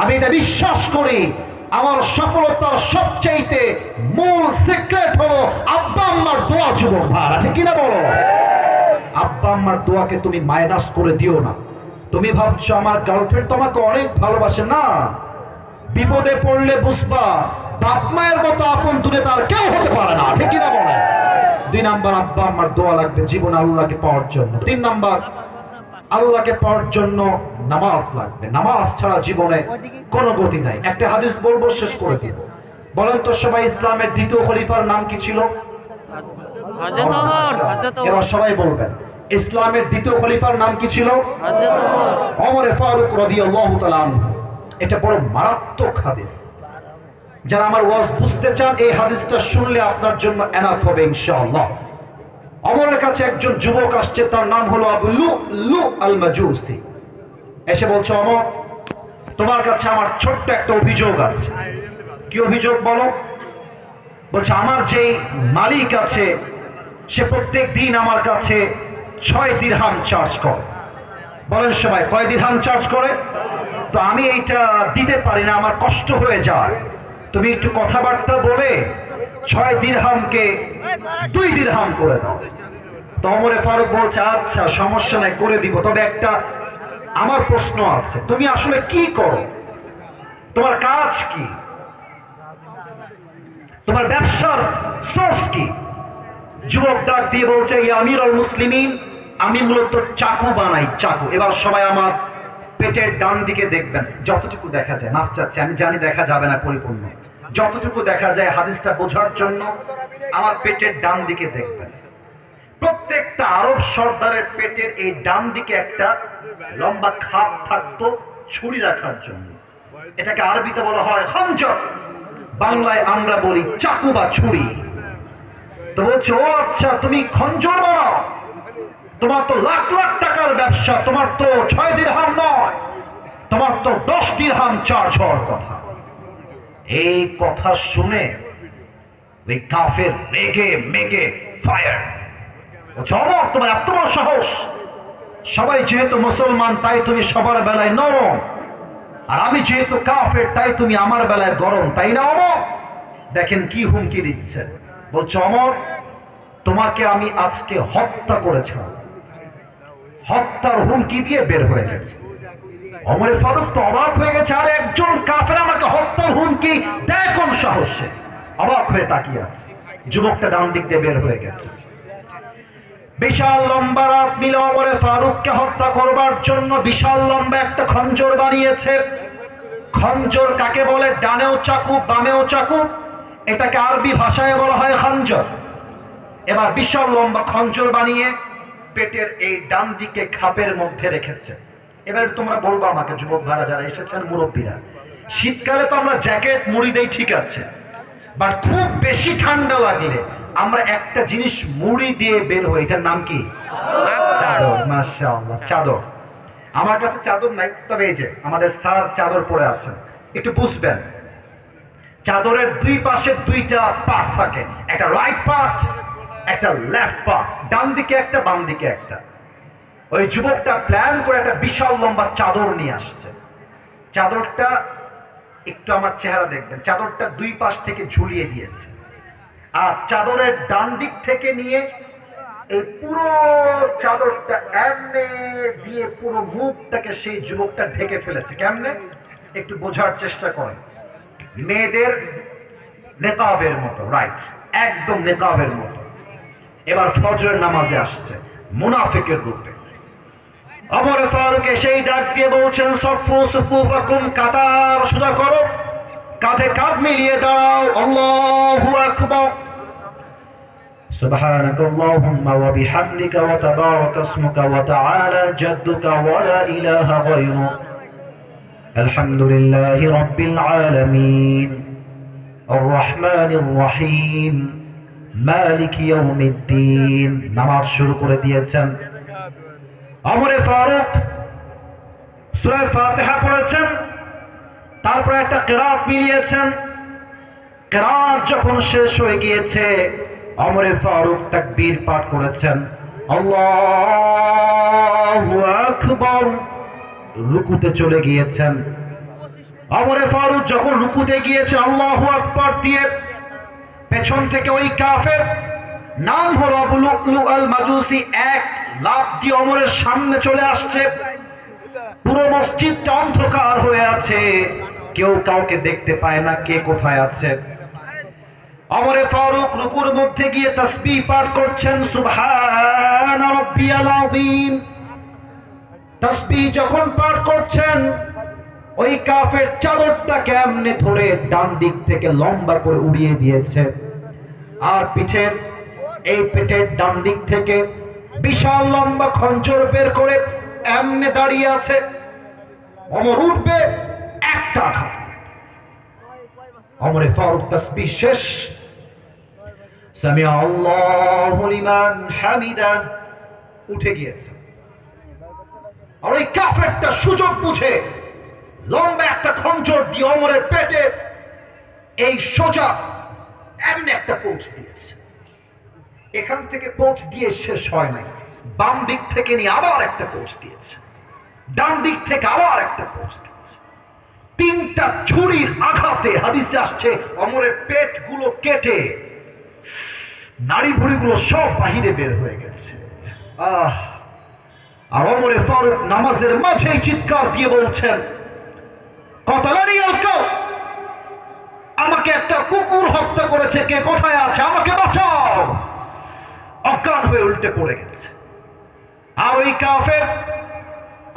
আমি এটা বিশ্বাস করি, আমার সফলতার সবচাইতে মূল সিক্রেট হলো আব্বা আম্মার দোয়া। যুবক ভাই, আছে কিনা বলো? আব্বা আম্মার দোয়াকে তুমি মাইনাস করে দিও না। তুমি ভাবছো আমার গার্লফ্রেন্ড তোমাকে অনেক ভালোবাসে, না, বিপদে পড়লে বুঝবা বাপ মায়ের মতো আপন দূরে তার কেউ হতে পারে না, ঠিক কিনা বলে? 2 নাম্বার, আব্বা আম্মার দোয়া লাগবে জীবনে আল্লাহকে পাওয়ার জন্য। 3 নাম্বার, আল্লাহকে পাওয়ার জন্য নামাজ লাগবে। নামাজ ছাড়া জীবনে কোনো গতি নাই। একটা হাদিস বলবো, শেষ করে দিব। বলেন তো সবাই, ইসলামের দ্বিতীয় খলিফার নাম কি ছিল? এবার সবাই বলবেন, ইসলামের দ্বিতীয় খলিফার নাম কি ছিল? ওমর ফারুক রাদিয়াল্লাহু তাআলা আনহু। এটা বড় মারাত্মক হাদিস। যারা আমার ওয়াজ বুঝতে চান, এই হাদিসটা শুনলে আপনার জন্য এনাফ হবে ইনশাআল্লাহ। ওমরের কাছে একজন যুবক আসছে, তার নাম হলো আবু লুলু আল মাজুসি। এসে বলছে, ওমর, তোমার কাছে আমার ছোট্ট একটা অভিযোগ আছে। কি অভিযোগ বলো? বলছে, আমার যেই মালিক আছে সে প্রত্যেক দিন আমার কাছে 6 দিরহাম চার্জ করে। বলেন সবাই, কয় দিরহাম চার্জ করে? তো আমি এইটা দিতে পারি না, আমার কষ্ট হয়ে যায়। তুমি একটু কথাবার্তা বলে 6 দিরহামকে 2 দিরহাম করে দাও। তো ওমরে ফারুক বলছে, আচ্ছা সমস্যা নাই, করে দিব। তবে একটা আমার প্রশ্ন আছে, তুমি আসলে কি করো? তোমার কাজ কি? তোমার ব্যবসার সোর্স কি? যুবক ডাক দিয়ে বলছে, ইয়া আমিরুল মুসলিমিন, আমি মূলত চাকু বানাই, চাকু। এবার সবাই আমার পেটের ডান দিকে দেখবেন, যতটুকু দেখা যায়। মাফ চাচ্ছি, আমি জানি দেখা যাবে না পরিপূর্ণ, যতটুকু দেখা যায় হাদিসটা বোঝার জন্য আমার পেটের ডান দিকে দেখবেন। প্রত্যেকটা আরব সর্দারের পেটের এই ডান দিকে একটা লম্বা খাপ থাকতো ছুরি রাখার জন্য। এটাকে আরবিতে বলা হয় খঞ্জর, বাংলায় আমরা বলি চাকু বা ছুরি। তো বলছে, ও আচ্ছা, তুমি খঞ্জর বানাও? তোমার তো লাখ লাখ টাকার ব্যবসা, তোমার তো 6 দিরহাম নয়, তোমার তো 10 দিরহাম চার্জ হওয়ার কথা। এই কথা শুনে ওই কাফের রেগে মেগে ফায়ার। ওমর, তোমার এত বড় সাহস! সবাই যেহেতু মুসলমান তাই তুমি সবার বেলায় নরম, আর আমি যেহেতু কাফের তাই তুমি আমার বেলায় গরম, তাই না ওমর? দেখেন কি হুমকি দিচ্ছে। বলছে, ওমর, তোমাকে আমি আজকে হত্যা করেছিলাম। হত্যার হুমকি দিয়ে বের হয়ে গেছে। ওমর ফারুক তো অবাক হয়ে গেছে, আর একজন কাফের আমাকে হত্যার হুমকি দেয় কোন সাহসে? অবাক হয়ে তাকিয়ে আছে। যুবকটা ডান দিক দিয়ে বের হয়ে গেছে। বিশাল লম্বা রাত মিলে ওমর ফারুককে হত্যা করবার জন্য বিশাল লম্বা একটা খঞ্জর বানিয়েছে। খঞ্জর কাকে বলে? ডানেও চাকু, বামেও চাকু। এটাকে আরবি ভাষায় বলা হয় খঞ্জর। এবার বিশাল লম্বা খঞ্জর বানিয়ে পেটের এই ডান দিকে খাপের মধ্যে রেখেছে। এবার তোমরা বলবো আমাকে, যুবক ভাইরা যারা এসেছেন, মুরব্বীরা, শীতকালে তো আমরা জ্যাকেট মুড়ি দেই, ঠিক আছে, বাট খুব বেশি ঠান্ডা লাগলে আমরা একটা জিনিস মুড়ি দিয়ে বের হই, এটার নাম কি? চাদর। মাশাআল্লাহ, চাদর। আমার কাছে চাদর নাই, তবে এই যে আমাদের স্যার চাদর পরে আছেন, একটু বুঝবেন। চাদরের দুই পাশে 2টা পার্ট থাকে, একটা রাইট পার্ট, একটা লেফট পার্ট, ডান দিকে একটা, বাম দিকে একটা। ওই যুবকটা প্ল্যান করে একটা বিশাল লম্বা চাদর নিয়ে আসছে। চাদরটা একটু আমার চেহারা দেখবেন, চাদরটা 2 পাশ থেকে ঝুলিয়ে দিয়েছে, আর চাদরের ডান দিক থেকে নিয়ে এই পুরো চাদরটা এমনে দিয়ে পুরো মুখটাকে সেই যুবকটা ঢেকে ফেলেছে। কেমনে? একটু বোঝার চেষ্টা করেন। মেয়েদের নেকাবের মতো, রাইট, একদম নেকাবের মতো। এবার ফজরের নামাজে আসছে মুনাফিকের রূপে। ওমর ফারুক সেই ডাক দিয়ে বলছেন, সফু সুফুফাকুম, কাতার সোজা করো, কাঁধে কাঁধ মিলিয়ে দাঁড়াও, আল্লাহু আকবার। سبحانك اللهم وبحمدك وتبارك اسمك وتعالى جدك ولا إله غيرك الحمد لله رب العالمين الرحمن الرحيم مالك يوم الدين। নামাজ শুরু করে দিয়েছেন। ওমরে ফারুক সূরা ফাতিহা পড়েছেন, তারপরে একটা কিরাত মিলিয়েছেন। কিরাত যখন শেষ হয়ে গিয়েছে, ওমরে ফারুক তাকবীর পাঠ করেছেন, আল্লাহু আকবার, রুকুতে চলে গিয়েছেন। ওমরে ফারুক যখন রুকুতে গিয়েছে আল্লাহু আকবার দিয়ে, পেছন থেকে ওই কাফের, নাম হলো আবু লু'লু আল মাজুসি, এক লাফ দিয়ে ওমরের সামনে চলে আসছে। পুরো মসজিদটা অন্ধকার হয়ে আছে, কেউ কাউকে দেখতে পায় না কে কোথায় আছে। ওমরে ফারুক রুকুর মধ্যে গিয়ে তাসবিহ পাঠ করছেন, সুবহান রাব্বিয়াল আযীম। তাসবিহ যখন পাঠ করছেন, ওই কাফের চাদরটা কেমনে ধরে ডান দিক থেকে লম্বা করে উড়িয়ে দিয়েছে, আর পেটের ডান দিক থেকে বিশাল লম্বা খঞ্জর বের করে এমনে দাঁড়িয়ে আছে। ওমর উঠবে, একটা আঘাত। ওমরে ফারুক তাসবিহ শেষ, সামিআ আল্লাহু লিমান হামিদা, উঠে গিয়েছে। আর ওই কাফেরটা সুযোগ বুঝে লম্বা একটা খঞ্জর দিয়ে ওমরের পেটে এই সোজা এমনি একটা পোঁচ দিয়েছে। এখান থেকে পোঁচ দিয়ে শেষ হয় নাই, বাম দিক থেকে নিয়ে আবার একটা পোঁচ দিয়েছে, ডান দিক থেকে আবার একটা পোঁচ দিয়েছে। তিনটা ছুরির আঘাতে হাদিসে আসছে ওমরের পেটগুলো কেটে নাড়ি ভুঁড়িগুলো সব বাহিরে বের হয়ে গেছে। আর ওমরে ফারুক নামাজের মাঝেই চিৎকার দিয়ে বলছেন, কতালানি আল কাউম, আমাকে একটা কুকুর হত্যা করেছে, কে কোথায় আছে, আমাকে বাঁচাও। অজ্ঞান হয়ে উল্টে পড়ে গেছে। আর ওই কাফের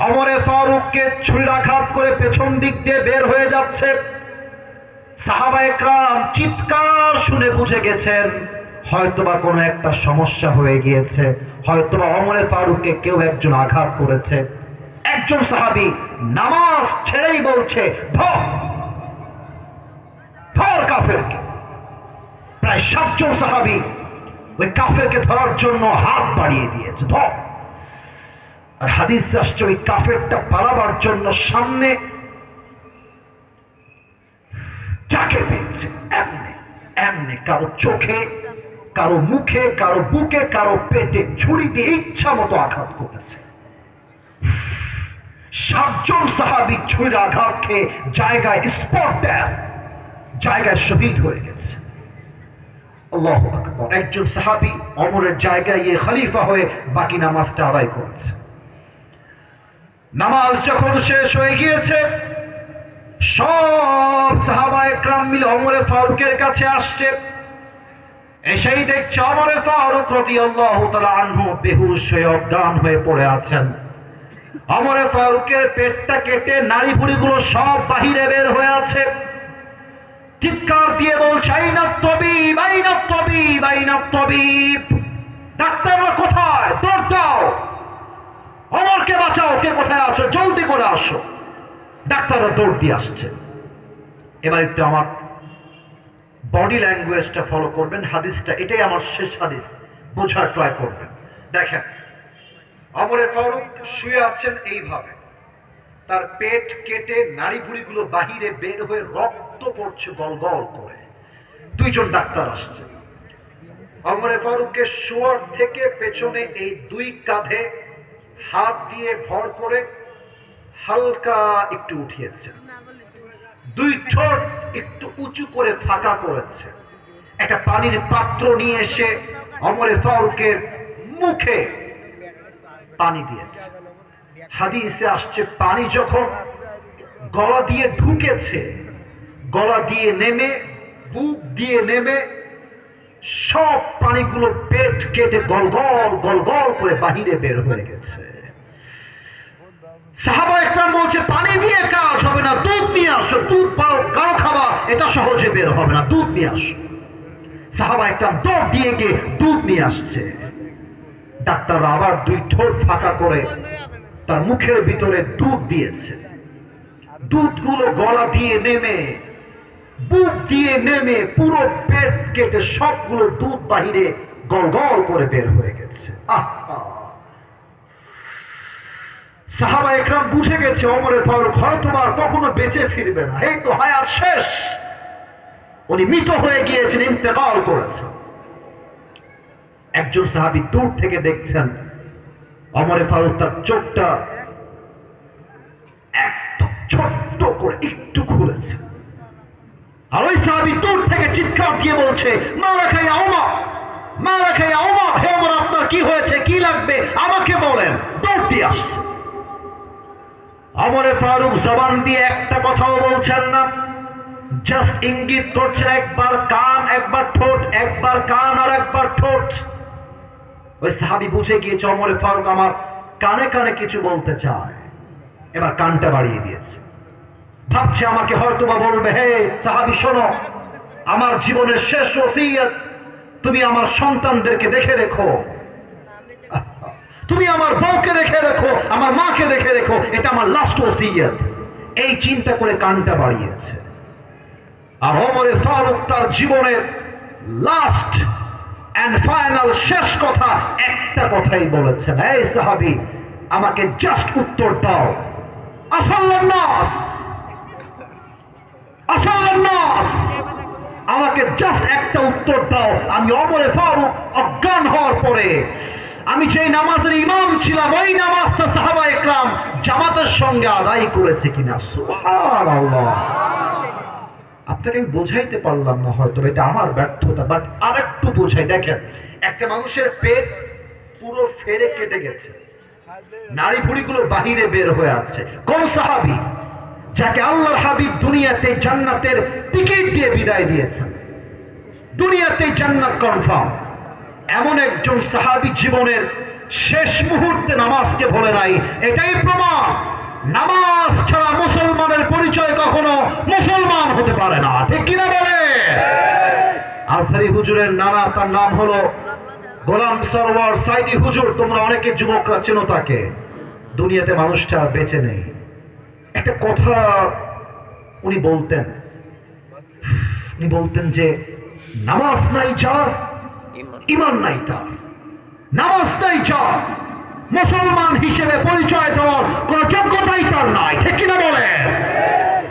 ওমরে ফারুককে ছুরির আঘাত করে পেছন দিক দিয়ে বের হয়ে যাচ্ছে। সাহাবায়ে কেরাম চিৎকার শুনে বুঝে গেছেন হয়তোবা কোনো একটা সমস্যা হয়ে গিয়েছে, হয়তোবা ওমরে ফারুককে কেউ একজন আঘাত করেছে। একজন সাহাবী নামাজ ছেড়েই বলছে, ধর কাফেরকে। প্রায় 7 জন সাহাবী ওই কাফেরকে ধরার জন্য হাত বাড়িয়ে দিয়েছে, ধর। আর হাদিস আসছে ওই কাফেরটা পালাবার জন্য সামনে যাকে পেয়েছে এমনি এমনি কারো চোখে, কারো মুখে, কারো বুকে, কারো পেটে ছুরি দিয়ে ইচ্ছা মতো আঘাত করেছে। 7 জন সাহাবী ছুরির আঘাত খেয়ে জায়গায় স্পট ডেথ, জায়গায় শহীদ হয়ে গেছে। আল্লাহু আকবার। একজন সাহাবী ওমরের জায়গায় গিয়ে খলিফা হয়ে বাকি নামাজটা আদায় করেছে। নামাজ যখন শেষ হয়ে গিয়েছে, সব সাহাবায়ে কেরাম মিলে ওমরে ফারুকের কাছে আসছে। এসেই দেখছে ওমরে ফারুক রাদিয়াল্লাহু তাআলা আনহু বেহুশ হয়ে অজ্ঞান হয়ে পড়ে আছেন। ওমরে ফারুকের পেটটা কেটে নাড়ি ভুঁড়িগুলো সব বাহিরে বের হয়ে আছে। চিৎকার দিয়ে বলছে, আইনা তাবিব, আইনা তাবিব, আইনা তাবিব, ডাক্তাররা কোথায়, দৌড় দাও, ওমরকে বাঁচাও, কে কোথায় আছো, জলদি করে আসো। ডাক্তাররা দৌড় দিয়ে আসছে। এবার একটু আমার বডি ল্যাঙ্গুয়েজটা ফলো করবেন, হাদিসটা এটাই আমার শেষ হাদিস, বোঝার ট্রাই করবেন। দেখেন, ওমরে ফারুক শুয়ে আছেন এইভাবে, তার পেট কেটে নাড়ি ভুঁড়িগুলো বাহিরে বের হয়ে রক্ত পড়ছে গল গল করে। 2 জন ডাক্তার আসছে। ওমরে ফারুককে শোয়ার থেকে পেছনে এই 2 কাঁধে হাত দিয়ে ভর করে হালকা একটু উঠিয়েছে, 2 ঠোঁট একটু উঁচু করে ফাঁকা করেছে। একটা পানির পাত্র নিয়ে এসে ওমরে ফারুকের মুখে পানি দিয়েছে। হাদিসে আসছে পানি যখন গলা দিয়ে ঢুকেছে, গলা দিয়ে নেমে, বুক দিয়ে নেমে সব পানিগুলো পেট কেটে গল গল করে বাহিরে বের হয়ে গেছে। সাহাবা একরাম বলছে পানি দিয়ে কাজ হবে না, দুধ নিয়ে আসো, দুধ পাও কারো খাবা, এটা সহজে বের হবে না, দুধ নিয়ে আসো। সাহাবা একরাম দৌড় দিয়ে গিয়ে দুধ নিয়ে আসছে। ডাক্তার আবার দুই ঠোঁট ফাঁকা করে তার মুখের ভিতরে দুধ দিয়েছে। দুধগুলো গলা দিয়ে নেমে, বুক দিয়ে নেমে, পুরো পেট কেটে সবগুলো দুধ বাহিরে গল গল করে বের হয়ে গেছে। সাহাবা একরাম বুঝে গেছে ওমরে ফারুক হয়তো আর কখনো বেঁচে ফিরবে না, এই তো হায়াত শেষ, উনি মৃত হয়ে গিয়েছেন, ইন্তেকাল করেছেন। একজন সাহাবী দূর থেকে দেখছেন ওমরে ফারুক তার চোখটা একদম ছোট্ট করে একটু খুলেছে, আর ওই সাহাবী দূর থেকে চিৎকার দিয়ে বলছে মা রাখা ইয়া ওমর, মা রাখা ইয়া ওমর, হে ওমর আপনার কি হয়েছে, কি লাগবে আমাকে বলেন। দৌড় দিয়ে আসছে। ওমরে ফারুক জবান দিয়ে একটা কথাও বলছেন না, জাস্ট ইঙ্গিত করছেন, একবার কান একবার ঠোঁট, একবার কান আর একবার ঠোঁট। ওই সাহাবী বুঝে গিয়েছে ওমরে ফারুক আমার কানে কানে কিছু বলতে চায়, এবার কানটা বাড়িয়ে দিয়েছে। ভাবছে আমাকে হয়তো বা বলবে হে সাহাবী শোনো, আমার জীবনের শেষ ওসিয়ত, তুমি আমার সন্তানদেরকে দেখে রেখো, তুমি আমার বউকে দেখে রেখো, আমার মাকে দেখে রেখো, এটা আমার লাস্ট ওসিয়ত। এই চিন্তা করে কানটা বাড়িয়েছে। আর ওমরে ফারুক তার জীবনের লাস্ট এন্ড ফাইনাল শেষ কথা একটা কথাই বলেছেন, এই সাহাবী আমাকে জাস্ট উত্তর দাও, আফাল্লান নাস, আফাল্লান নাস, আমাকে জাস্ট একটা উত্তর দাও। আমি ওমরে ফারুক অজ্ঞান হওয়ার পরে আমি যেই নামাজের ইমাম ছিলাম ওই নামাজটা সাহাবা একরাম জামাতের সঙ্গে আদায় করেছে কিনা। সুবহানাল্লাহ। আপনাকে আমি বোঝাইতে পারলাম না, হয়তো এটা আমার ব্যর্থতা, বাট আরেকটু বোঝাই। দেখেন একটা মানুষের পেট পুরো ফেরে কেটে গেছে, নাড়ি ভুড়িগুলো বাহিরে বের হয়ে আছে। কোন সাহাবী? যাকে আল্লাহর হাবিব দুনিয়াতে জান্নাতের টিকিট দিয়ে বিদায় দিয়েছেন, দুনিয়াতে জান্নাত কনফার্ম। এমন একজন সাহাবী জীবনের শেষ মুহূর্তে নামাজকে ভুলে নাই, এটাই প্রমাণ নামাজ ছাড়া মুসলমানের পরিচয় কখনো মুসলমান হতে পারে না, ঠিক কিনা বলে? আজহারি হুজুরের নানা, তার নাম হলো গোলাম সরওয়ার সাইদি হুজুর, তোমরা অনেকে যুবকরা চেনো তাকে। দুনিয়াতে মানুষটা বেঁচে নেই। একটা কথা উনি বলতেন যে নামাজ নাই যার ঈমান নাই তার, নামাজ নাই যার মুসলমান হিসেবে পরিচয় দেওয়ার কোন যোগ্যতাই তার নাই, ঠিক কিনা বলে?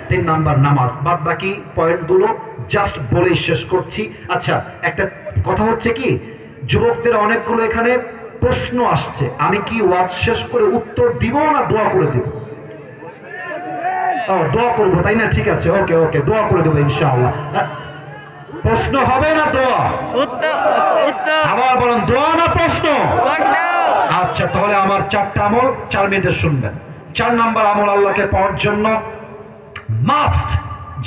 3 নাম্বার নামাজ। বাদ বাকি পয়েন্টগুলো জাস্ট বলে শেষ করছি। আচ্ছা, একটা কথা হচ্ছে কি, যুবকদের অনেকগুলো এখানে প্রশ্ন আসছে, আমি কি ওয়াজ শেষ করে উত্তর দিব না দোয়া করে দিব? দোয়া করবো তাই না? ঠিক আছে, ওকে ওকে, দোয়া করে দেবো ইনশাআল্লাহ। প্রশ্ন হবে না দোয়া? আবার বলেন, দোয়া না প্রশ্ন? আচ্ছা, তাহলে আমার 4টা আমল 4 মিনিটে শুনবেন। 4 নাম্বার আমল, আল্লাহকে পাওয়ার জন্য মাস্ট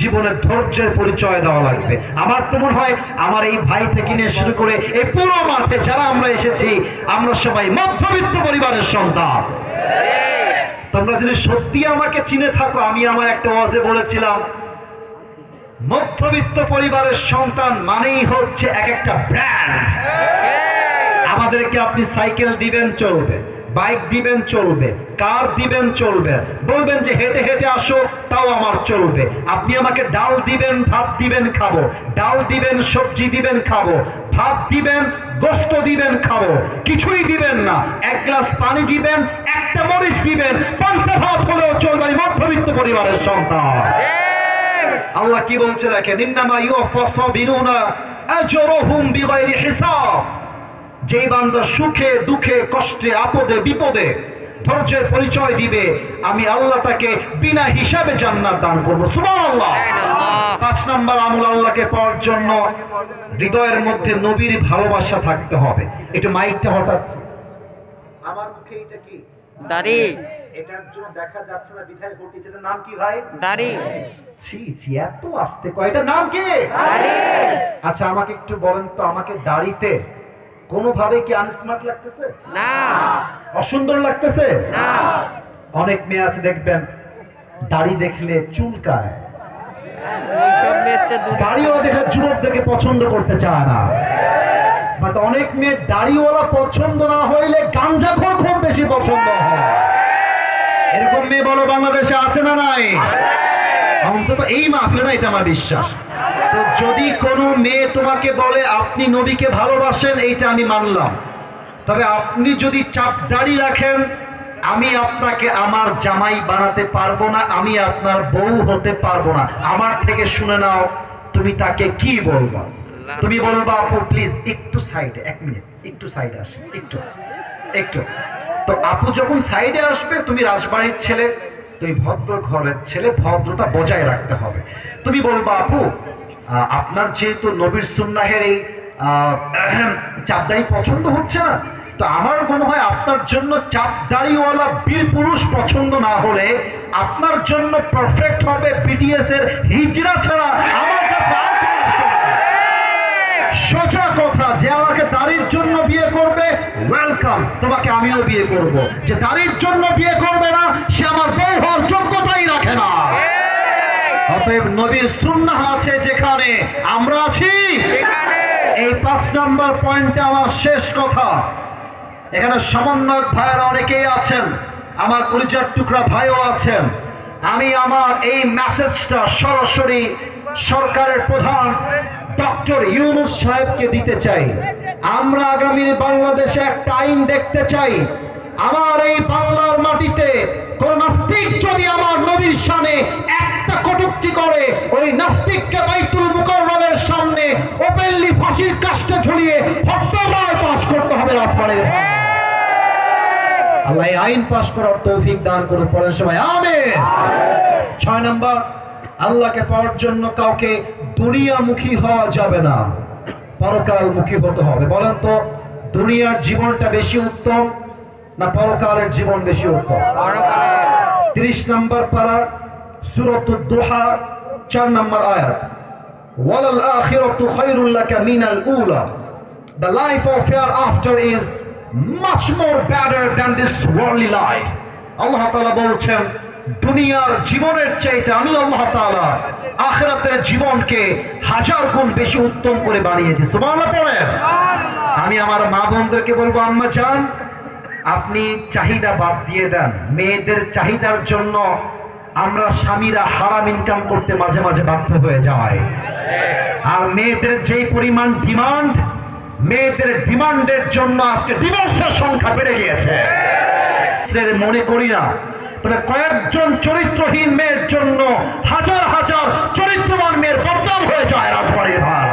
জীবনের ধৈর্যের পরিচয় দেওয়া লাগবে। আমার তো মনে হয় আমার এই ভাই থেকে নিয়ে শুরু করে এই পুরো মাঠে যারা আমরা এসেছি, আমরা সবাই মধ্যবিত্ত পরিবারের সন্তান। তোমরা যদি সত্যি আমাকে চিনে থাকো, আমি আমার একটা ওয়াজে বলেছিলাম মধ্যবিত্ত পরিবারের সন্তান মানেই হচ্ছে এক একটা ব্র্যান্ড। আমাদেরকে আপনি সাইকেল দিবেন চলবে, বাইক দিবেন চলবে, কার দিবেন চলবে, বলবেন যে হেঁটে হেঁটে আসো তাও আমার চলবে। আপনি আমাকে ডাল দিবেন, ভাত দিবেন খাবো, ডাল দিবেন, সবজি দিবেন খাবো, ভাত দিবেন, গোস্ত দিবেন খাবো, কিছুই দিবেন না, 1 গ্লাস পানি দিবেন, একটা মরিচ দিবেন, পান্তা ভাত হলেও চলবে। মধ্যবিত্ত পরিবারের সন্তান। আল্লাহ কি বলছে দেখেন, ইন্নামা ইউওয়াফাস সাবিরুনা আজরুহুম বিগাইরি হিসাব। যেই বান্দা সুখে দুঃখে কষ্টে আপদে বিপদে ধৈর্যের পরিচয় দিবে, আমি আল্লাহ তাকে বিনা হিসাবে জান্নাত দান করব। সুবহানাল্লাহ। 5 নাম্বার আমল, আল্লাহকে পাওয়ার জন্য হৃদয়ের মধ্যে নবীর ভালোবাসা থাকতে হবে। একটু মাইকটা হঠাৎ আমার মুখে, এটা কি দাড়ি? এটার জন্য দেখা যাচ্ছে না বিধায় বলতেছে, এটার নাম কি ভাই? দাড়ি। ছি ছি, এত আস্তে কয়, এটার নাম কি? দাড়ি। আচ্ছা, আমাকে একটু বলেন তো, আমাকে দাড়িতে কোনোভাবে কি আনস্মার্ট লাগতেছে? না। অসুন্দর লাগতেছে? না। অনেক মেয়ে আছে দেখবেন দাড়ি দেখলে চুলকায়, দাড়িও দেখে যুবকদেরকে পছন্দ করতে চায় না। বাট অনেক মেয়ে দাড়িওয়ালা পছন্দ না হইলে গাঞ্জাখোর খুব বেশি পছন্দ হয়। এরকম মেয়ে বলো বাংলাদেশে আছে না নাই? অন্তত এই মাহফিলে না, এটা আমার বিশ্বাস। তো যদি কোনো মেয়ে তোমাকে বলে আপনি নবীকে ভালোবাসেন, এইটা আমি মানলাম, তবে আপনি যদি চাপ দাড়ি রাখেন, আমি আপনাকে আমার জামাই বানাতে পারবো না, আমি আপনার বউ হতে পারবো না। আমার থেকে শুনে নাও, তুমি তাকে কি বলবা? তুমি বলবা আপু প্লিজ একটু সাইডে, 1 মিনিট একটু সাইডে আসেন, একটু একটু। তো আপু যখন সাইডে আসবে, তুমি রাজবাড়ির ছেলে, তুমি ভদ্র ঘরের ছেলে, ভদ্রতা বজায় রাখতে হবে। তুমি বলবা আপু আপনার যেহেতু নবীর সুন্নাহের এই চাপদাড়ি পছন্দ হচ্ছে না, তো আমার মনে হয় আপনার জন্য চাপদাড়িওয়ালা বীর পুরুষ পছন্দ না হলে আপনার জন্য পারফেক্ট হবে বিটিএস এর হিজড়া ছাড়া আমার কাছে আর কোনো অপশন নেই। সোজা কথা, যে আমাকে দাড়ির জন্য বিয়ে করবে ওয়েলকাম, তোমাকে আমিও বিয়ে করব। যে দাড়ির জন্য বিয়ে করবে না, সে আমার বউ হওয়ার যোগ্যতাই রাখে না। অতএব নবীর সুন্নাহ আছে যেখানে, আমরা আছি এই 5 নম্বর পয়েন্টে আমার শেষ কথা। এখানে সমন্বয়ক ভাইয়েরা অনেকেই আছেন, আমার কলিজার টুকরা ভাইও আছেন। আমি আমার এই মেসেজটা সরাসরি সরকারের প্রধান ডক্টর ইউনূস সাহেবকে দিতে চাই। আমরা আগামী বাংলাদেশে একটা আইন দেখতে চাই, আমার এই বাংলার মাটিতে কোন নাস্তিক যদি আমার নবীর শানে একটা কটূক্তি করে, ওই নাস্তিককে বাইতুল মুকাররমের সামনে ওপেনলি ফাঁসির কাস্টে ঝুলিয়ে হত্যা রায় পাশ করতে হবে রাজবাড়ির। আল্লাহ এই আইন পাশ করার তৌফিক দান করুন, পড়েন সবাই আমিন। 6 নম্বর, আল্লাহকে পাওয়ার জন্য কাউকে দুনিয়ামুখী হওয়া যাবে না, পরকালমুখী হতে হবে। বলেন তো, দুনিয়ার জীবনটা বেশি উত্তম না পরকালের জীবন বেশি উত্তম? 30 নম্বর পারা সূরাতুদ দুহা 4 নম্বর আয়াত, ওয়ালাল আখিরাতু খায়রুল লাকা মিনাল উলা, the life of hereafter is much more better than this worldly life. আল্লাহ তাআলা বলছেন দুনিয়ার জীবনের চাইতে আমি আল্লাহ তাআলা আখিরাতের জীবনকে 1000 গুণ বেশি উত্তম করে বানিয়েছি। সুবহানাল্লাহ পড়েন। আমি আমার মা বোনদেরকে বলবো, আম্মা জান আপনি চাহিদা বাদ দিয়ে দেন। মেয়েদের চাহিদার জন্য আমরা স্বামীরা হারাম ইনকাম করতে মাঝে মাঝে বাধ্য হয়ে যাই। আর মেয়েদের যে পরিমাণ ডিমান্ড, মেয়েদের ডিমান্ডের জন্য আজকে ডিভোর্সের সংখ্যা বেড়ে গিয়েছে। মনে করি না, তবে কয়েকজন চরিত্রহীন মেয়ের জন্য হাজার হাজার চরিত্রবান মেয়ের বদনাম হয়ে যায় রাজবাড়ির ভাই।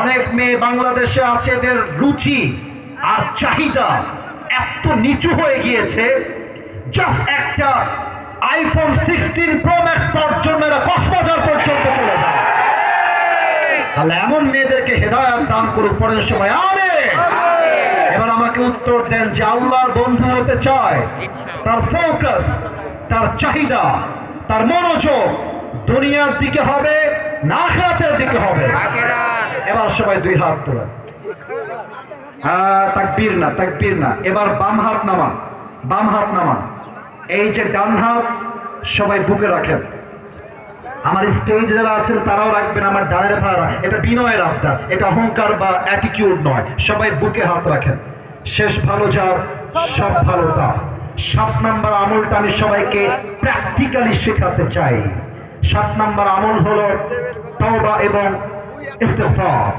অনেক মেয়ে বাংলাদেশে আছে, এদের রুচি আর চাহিদা এত নিচু হয়ে গিয়েছে, জাস্ট একটা আইফোন 16 প্রো ম্যাক্স পাওয়ার জন্য এরা কক্সবাজার পর্যন্ত চলে যায়। আল্লাহ এমন মেয়েদেরকে হেদায়েত দান করুক, পড়েন সবাই আমিন। এবার আমাকে উত্তর দেন, যে আল্লাহর বন্ধু হতে চায়, তার ফোকাস, তার চাহিদা, তার মনোযোগ দুনিয়ার দিকে হবে না আখিরাতের দিকে হবে? এবার সবাই 2 হাত তোলেন। তাকবীর না, তাকবীর না। এবার বাম হাত নামান, বাম হাত নামান। এই যে ডান হাত সবাই বুকে রাখেন। আমার স্টেজে যারা আছেন তারাও রাখবেন, আমার ডানের ভাইরা। এটা বিনয়ের আবদার, এটা অহংকার বা অ্যাটিটিউড নয়। সবাই বুকে হাত রাখেন। শেষ ভালো যার সব ভালো তার। 7 নম্বর আমলটা আমি সবাইকে প্র্যাকটিক্যালি শেখাতে চাই। 7 নম্বর আমল হলো তওবা এবং ইস্তিগফার।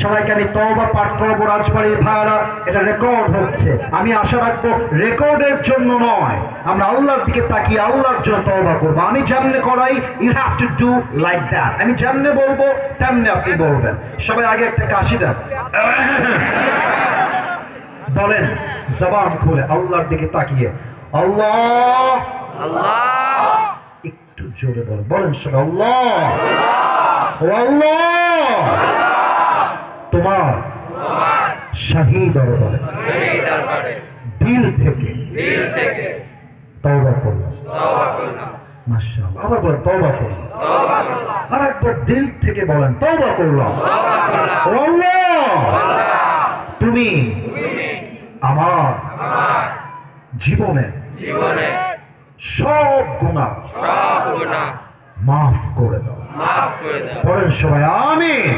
সবাইকে আমি তওবা পাঠ করবো রাজবাড়ির ভাইরা, এটা রেকর্ড হচ্ছে। আমি আশা রাখবো রেকর্ডের জন্য নয়, আমরা আল্লাহর দিকে তাকিয়ে আল্লাহর জন্য তওবা করবো। আমি যেমনে করাই, you have to do like that. আমি যেমনে বলবো তেমনে আপনি বলবেন। সবাই আগে একটা কাশি দেন, বলেন জবান খুলে আল্লাহর দিকে তাকিয়ে আল্লাহ আল্লাহ। একটু জোরে বলেন, বলেন সবাই আল্লাহ আল্লাহ। তোমার শাহী দরবারে দিল থেকে তওবা করলাম। মাশাআল্লাহ। আবার বলেন তওবা করলাম। আর একবার দিল থেকে বলেন তওবা করলাম। আল্লাহ তুমি আমার জীবনে সব গুনাহ মাফ করে দাও। পড়েন সবাই আমিন।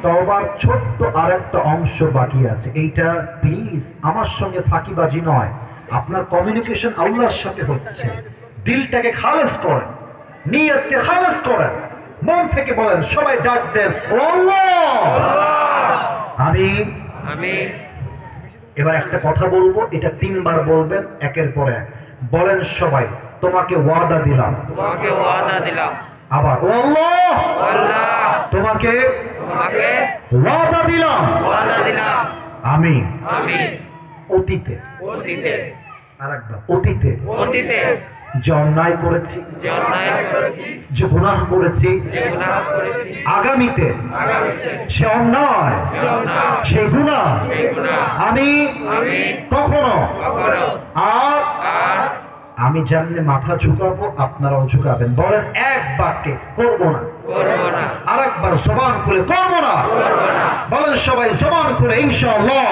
তওবার ছোট্ট আরেকটা অংশ বাকি আছে, এইটা প্লিজ আমার সঙ্গে ফাঁকিবাজি নয়, আপনার কমিউনিকেশন আল্লাহর সাথে হচ্ছে, দিলটাকে খালেস করেন, নিয়তকে খালেস করেন, মন থেকে বলেন, সবাই ডাক দেন ও আল্লাহ। আমি এবার একটা কথা বলবো, এটা 3 বার বলবেন একের পর এক। বলেন সবাই, তোমাকে ওয়াদা দিলাম। আবার ও আল্লাহ, তোমাকে ওয়াদা দিলাম আমি অতীতে, আরেকবার অতীতে যে অন্যায় করেছি, যে গুনাহ করেছি, আগামীতে সে অন্যায়, সেই গুনাহ আমি কখনো আর আমি যেমনি মাথা ঝুঁকাবো আপনারাও ঝুঁকাবেন। বলেন এক বাক্যে, করবো না। আরেকবার জবান খুলে, করবো না। বলেন সবাই জবান খুলে, ইনশাআল্লাহ।